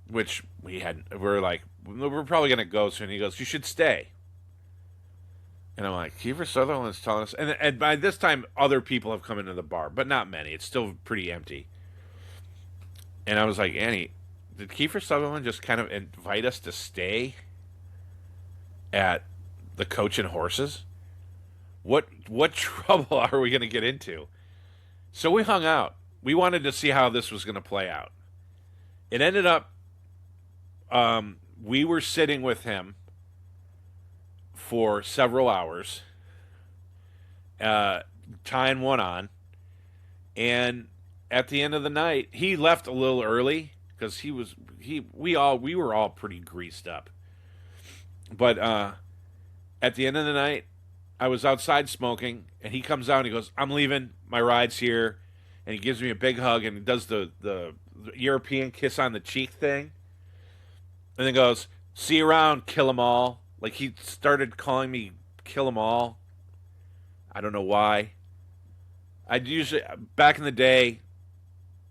Which we're like, we're probably going to go soon. He goes, you should stay. And I'm like, Kiefer Sutherland's telling us. And by this time, other people have come into the bar, but not many. It's still pretty empty. And I was like, Annie, did Kiefer Sutherland just kind of invite us to stay at the Coach and Horses? What trouble are we going to get into? So we hung out. We wanted to see how this was going to play out. It ended up, we were sitting with him for several hours, tying one on. And at the end of the night, he left a little early because we were all pretty greased up. But at the end of the night, I was outside smoking, and he comes out and he goes, I'm leaving, my ride's here. And he gives me a big hug and does the European kiss on the cheek thing. And then goes, see you around, kill 'em all. Like, he started calling me kill 'em all. I don't know why. Back in the day,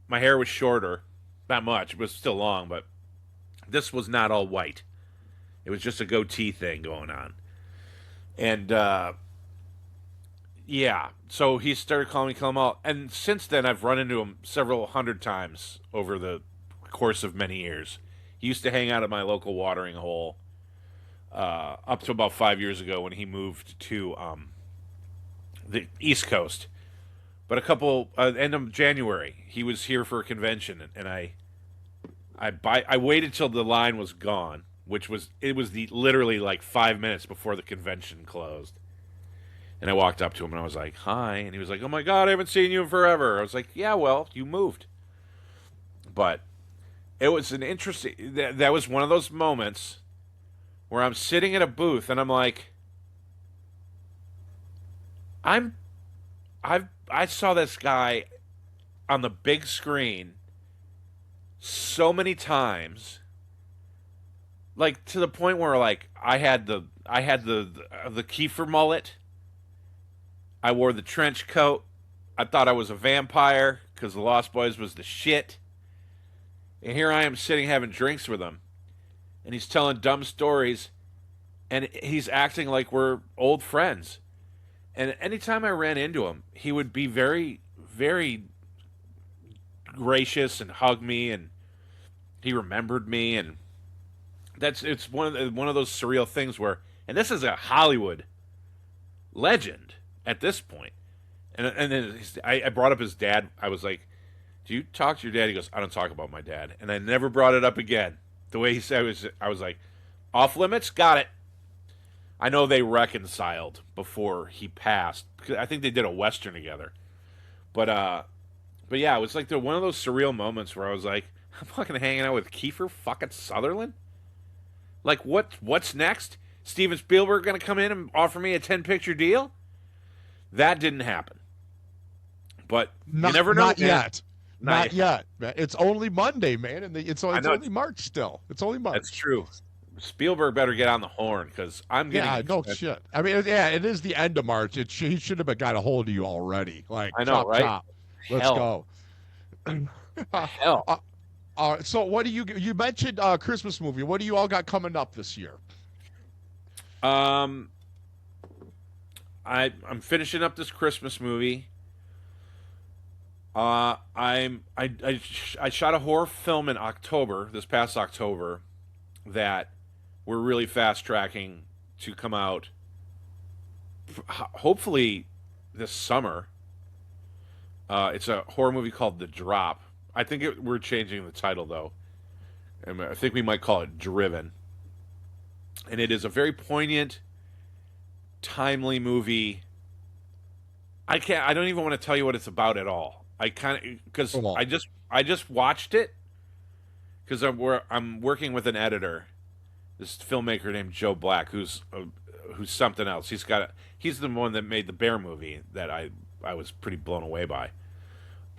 my hair was shorter. Not much, it was still long, but this was not all white. It was just a goatee thing going on. And, yeah, so he started calling me kill 'em all. And since then, I've run into him several hundred times over the course of many years. He used to hang out at my local watering hole up to about 5 years ago when he moved to the East Coast. But end of January, he was here for a convention, and I waited till the line was gone, literally like 5 minutes before the convention closed. And I walked up to him and I was like, hi. And he was like, oh my God, I haven't seen you in forever. I was like, yeah, well, you moved. But it was an interesting, that was one of those moments where I'm sitting in a booth and I'm like, I saw this guy on the big screen so many times, like to the point where like I had the Kiefer mullet. I wore the trench coat. I thought I was a vampire because the Lost Boys was the shit. And here I am sitting having drinks with him. and he's telling dumb stories, and he's acting like we're old friends. And anytime I ran into him, he would be very, very gracious and hug me, and he remembered me, and it's one of those surreal things where, and this is a Hollywood legend at this point. And then I brought up his dad. I was like, "Do you talk to your dad?" He goes, "I don't talk about my dad," and I never brought it up again. The way he said it I was like, "Off limits, got it." I know they reconciled before he passed. I think they did a Western together. But yeah, it was like one of those surreal moments where I was like, I'm fucking hanging out with Kiefer fucking Sutherland? Like, what's next? Steven Spielberg gonna come in and offer me a 10-picture deal? That didn't happen. But you never know. Not yet. Not yet. It's only Monday, man, and it's only March still. It's only March. That's true. Spielberg better get on the horn because I'm getting. Yeah, no shit. I mean, yeah, it is the end of March. He should have got a hold of you already. Like, I know, right? Chop. Let's go. Hell. So, what do you mentioned Christmas movie? What do you all got coming up this year? I'm finishing up this Christmas movie. I shot a horror film in October, this past October, that we're really fast tracking to come out hopefully this summer. It's a horror movie called The Drop. I think we're changing the title though. I think we might call it Driven. And it is a very poignant, timely movie. I don't even want to tell you what it's about at all. Because I just watched it because I'm working with an editor, this filmmaker named Joe Black, who's something else. He's the one that made the Bear movie that I was pretty blown away by.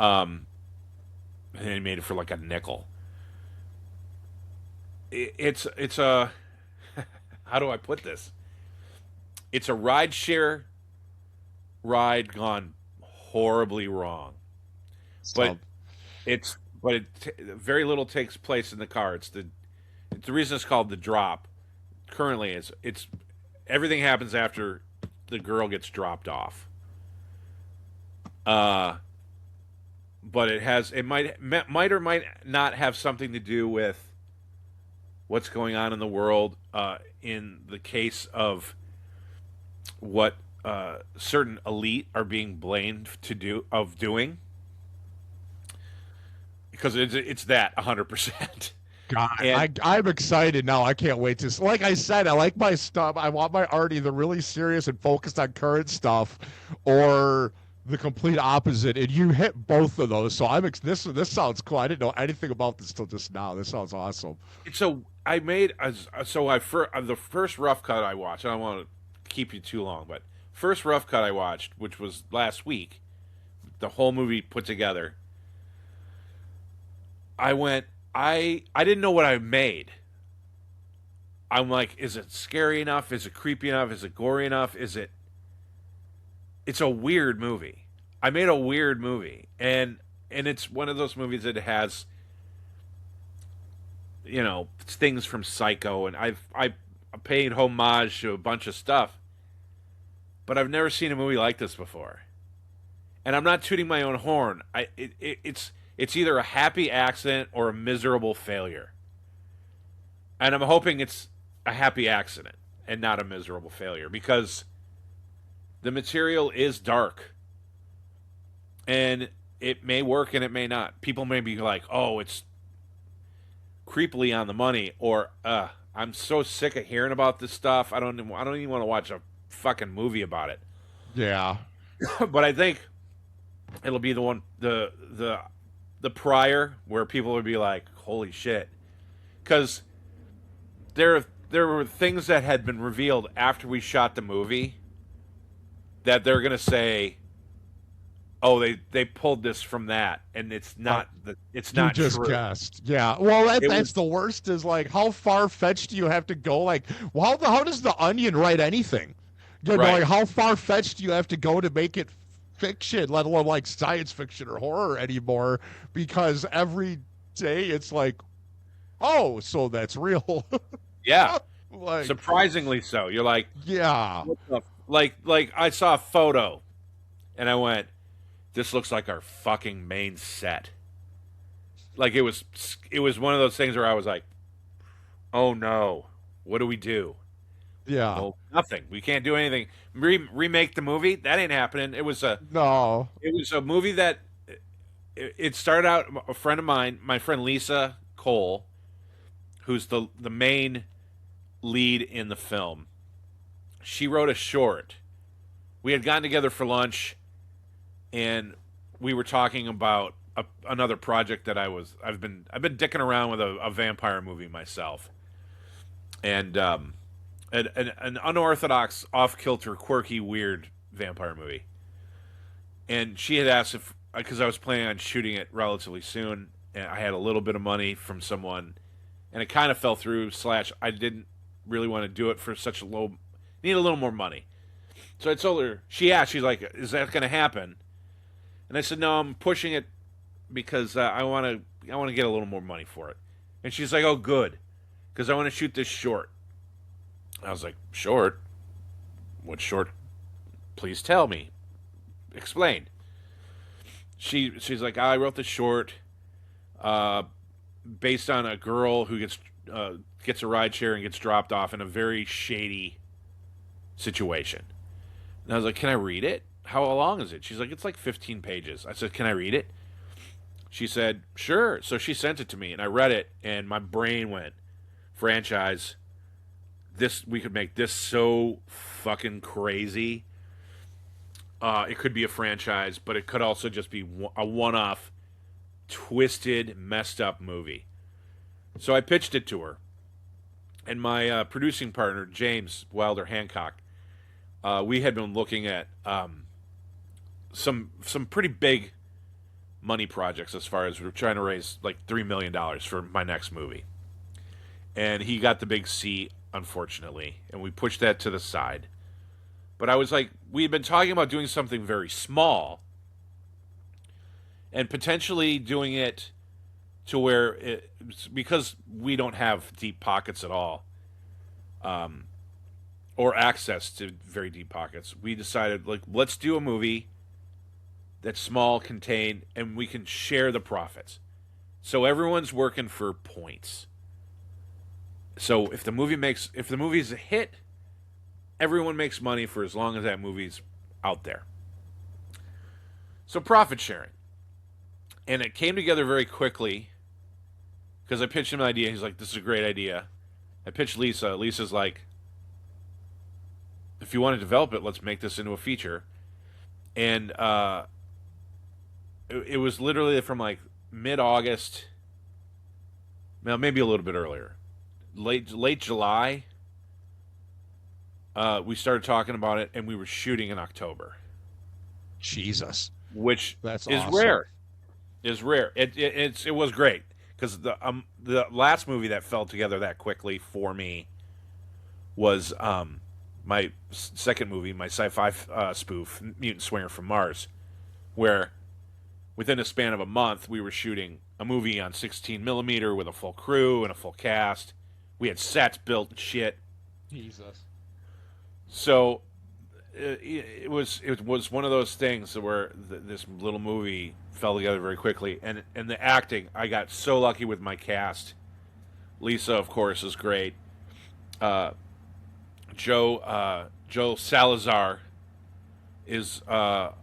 And he made it for like a nickel. It's a how do I put this? It's a rideshare ride gone horribly wrong. But very little takes place in the car. It's the reason it's called The Drop. Currently, it's everything happens after the girl gets dropped off. But it might or might not have something to do with what's going on in the world. In the case of what certain elite are being blamed doing. Because it's that 100%. God, I'm excited now. I can't wait to. Like I said, I like my stuff. I want my art either really serious and focused on current stuff, or the complete opposite. And you hit both of those. So this sounds cool. I didn't know anything about this till just now. This sounds awesome. The first rough cut I watched. I don't want to keep you too long, but first rough cut I watched, which was last week, the whole movie put together. I didn't know what I made. I'm like, is it scary enough? Is it creepy enough? Is it gory enough? It's a weird movie. I made a weird movie. And it's one of those movies that has, things from Psycho, and I paid homage to a bunch of stuff. But I've never seen a movie like this before. And I'm not tooting my own horn. It's either a happy accident or a miserable failure. And I'm hoping it's a happy accident and not a miserable failure, because the material is dark. And it may work and it may not. People may be like, oh, it's creepily on the money, or I'm so sick of hearing about this stuff. I don't even want to watch a fucking movie about it. Yeah. But I think it'll be the one, the prior, where people would be like, holy shit. Because there were things that had been revealed after we shot the movie that they're going to say, oh, they pulled this from that, and it's not not you just true. Guessed. Yeah. Well, that's the worst, is like, how far-fetched do you have to go? Like, well, how does The Onion write anything? You know, Right. like, how far-fetched do you have to go to make it fiction, let alone like science fiction or horror anymore? Because every day it's like, Oh, so that's real. Yeah, Like, surprisingly so. You're like, yeah. what the like I saw a photo, and I went, "This looks like our fucking main set." Like it was one of those things where I was like, "Oh no, what do we do?" Yeah. Well, nothing. We can't do anything. Remake the movie? That ain't happening. No. It was a movie that it started out. A friend of mine, my friend Lisa Cole, who's the main lead in the film. She wrote a short. We had gotten together for lunch, and we were talking about another project that I've been dicking around with a vampire movie myself, and an unorthodox, off kilter, quirky, weird vampire movie. And she had asked if because I was planning on shooting it relatively soon, and I had a little bit of money from someone, and it kind of fell through. Slash, I didn't really want to do it for such a low. Need a little more money. So I told her. She asked. She's like, "Is that going to happen?" And I said, "No, I'm pushing it because I want to get a little more money for it." And she's like, "Oh, good, because I want to shoot this short." I was like, "Short? What short? Please tell me. Explain." She's like, "I wrote the short based on a girl who gets a ride share and gets dropped off in a very shady situation." And I was like, "Can I read it? How long is it?" She's like, "It's like 15 pages." I said, "Can I read it?" She said, "Sure." So she sent it to me, and I read it, and my brain went, franchise. We could make this so fucking crazy. It could be a franchise, but it could also just be a one-off, twisted, messed up movie. So I pitched it to her, and my producing partner James Wilder Hancock, we had been looking at some pretty big money projects as far as we were trying to raise like $3 million for my next movie, and he got the big C, unfortunately, and we pushed that to the side. But I was like, we had been talking about doing something very small and potentially doing it to where because we don't have deep pockets at all, or access to very deep pockets, we decided, like, let's do a movie that's small, contained, and we can share the profits. So everyone's working for points. So if the movie's a hit, everyone makes money for as long as that movie's out there. So profit sharing. And it came together very quickly because I pitched him an idea. He's like, "This is a great idea." I pitched Lisa. Lisa's like, "If you want to develop it, let's make this into a feature." And it was literally from like mid-August, well, maybe a little bit earlier, late July. We started talking about it, and we were shooting in October, Jesus. which That's is awesome. rare. Is rare. It was great because the last movie that fell together that quickly for me was my second movie, my sci-fi spoof, Mutant Swinger from Mars, where within a span of a month we were shooting a movie on 16 millimeter with a full crew and a full cast. We had sets built and shit. Jesus. So it was one of those things where this little movie fell together very quickly, and the acting, I got so lucky with my cast. Lisa, of course, is great. Joe Salazar is our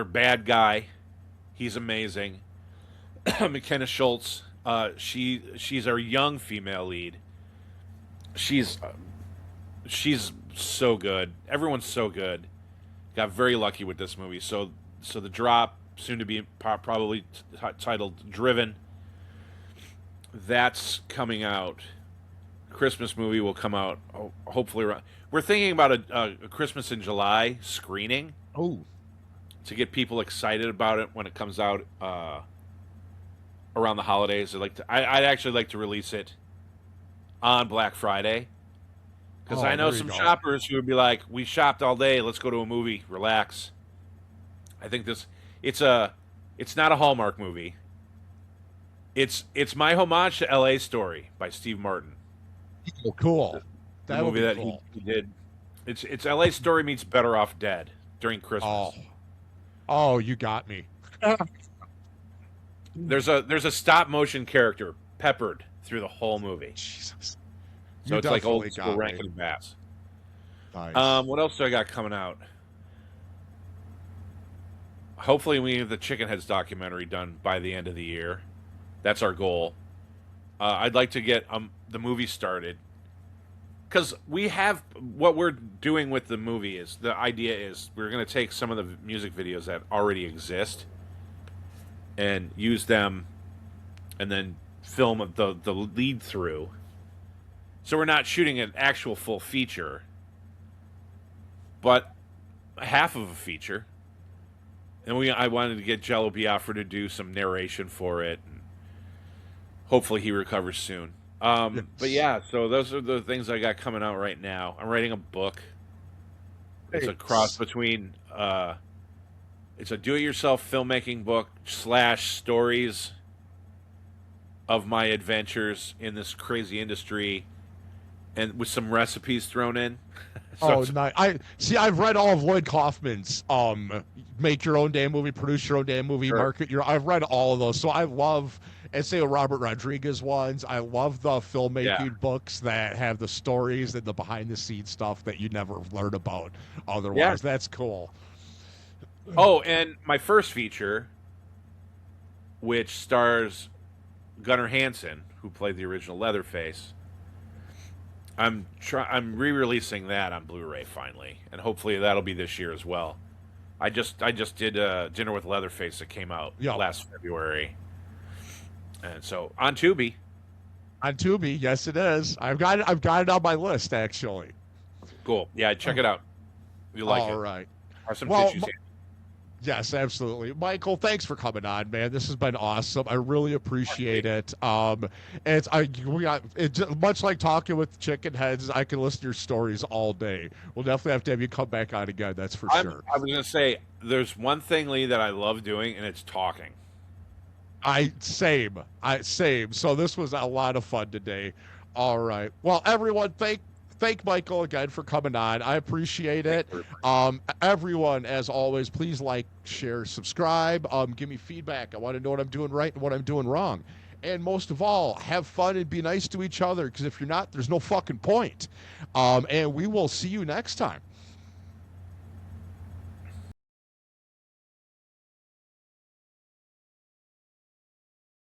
bad guy. He's amazing. McKenna Schultz, she's our young female lead. She's so good. Everyone's so good. Got very lucky with this movie. So the drop, soon to be probably titled Driven, that's coming out. Christmas movie will come out hopefully around. We're thinking about a Christmas in July screening. Oh. To get people excited about it when it comes out around the holidays. I'd actually like to release it on Black Friday. Because I know some shoppers who would be like, "We shopped all day. Let's go to a movie. Relax." I think it's not a Hallmark movie. It's my homage to L.A. Story by Steve Martin, Oh, cool. the That would movie be that cool. he did. It's L.A. Story meets Better Off Dead during Oh, Christmas. oh, you got me. There's a stop motion character peppered through the whole movie, Jesus, so you it's like old definitely school got me. Rankin and Bass. Nice. What else do I got coming out? Hopefully, we have the Chicken Heads documentary done by the end of the year. That's our goal. I'd like to get the movie started because we have what we're doing with the movie is the idea is we're going to take some of the music videos that already exist and use them, and then film the lead through. So we're not shooting an actual full feature, but half of a feature. And I wanted to get Jello Biafra to do some narration for it. And hopefully he recovers soon. But yeah, so those are the things I got coming out right now. I'm writing a book. It's a cross between it's a do-it-yourself filmmaking book / stories of my adventures in this crazy industry, and with some recipes thrown in. Oh, nice. I've read all of Lloyd Kaufman's make your own damn movie, produce your own damn movie, Sure. market your. I've read all of those, so I love, and say Robert Rodriguez ones. I love the filmmaking books that have the stories and the behind the scenes stuff that you never learn about otherwise. Yeah. That's cool. Oh, and my first feature, which stars Gunnar Hansen, who played the original Leatherface. I'm re-releasing that on Blu-ray finally, and hopefully that'll be this year as well. I just did Dinner with Leatherface that came out last February, and so on Tubi. On Tubi, yes, it is. I've got it on my list actually. Cool. Yeah, check it out. You like it? All right. Are some Well, tissues here. Yes, absolutely. Michael, thanks for coming on, man. This has been awesome. I really appreciate it. Much like talking with chicken heads, I can listen to your stories all day. We'll definitely have to have you come back on again, that's for sure. I was going to say, there's one thing, Lee, that I love doing, and it's talking. Same. So this was a lot of fun today. All right. Well, everyone, thank Michael again for coming on. I appreciate it. Everyone, as always, please like, share, subscribe. Give me feedback. I want to know what I'm doing right and what I'm doing wrong. And most of all, have fun and be nice to each other, because if you're not, there's no fucking point. And we will see you next time.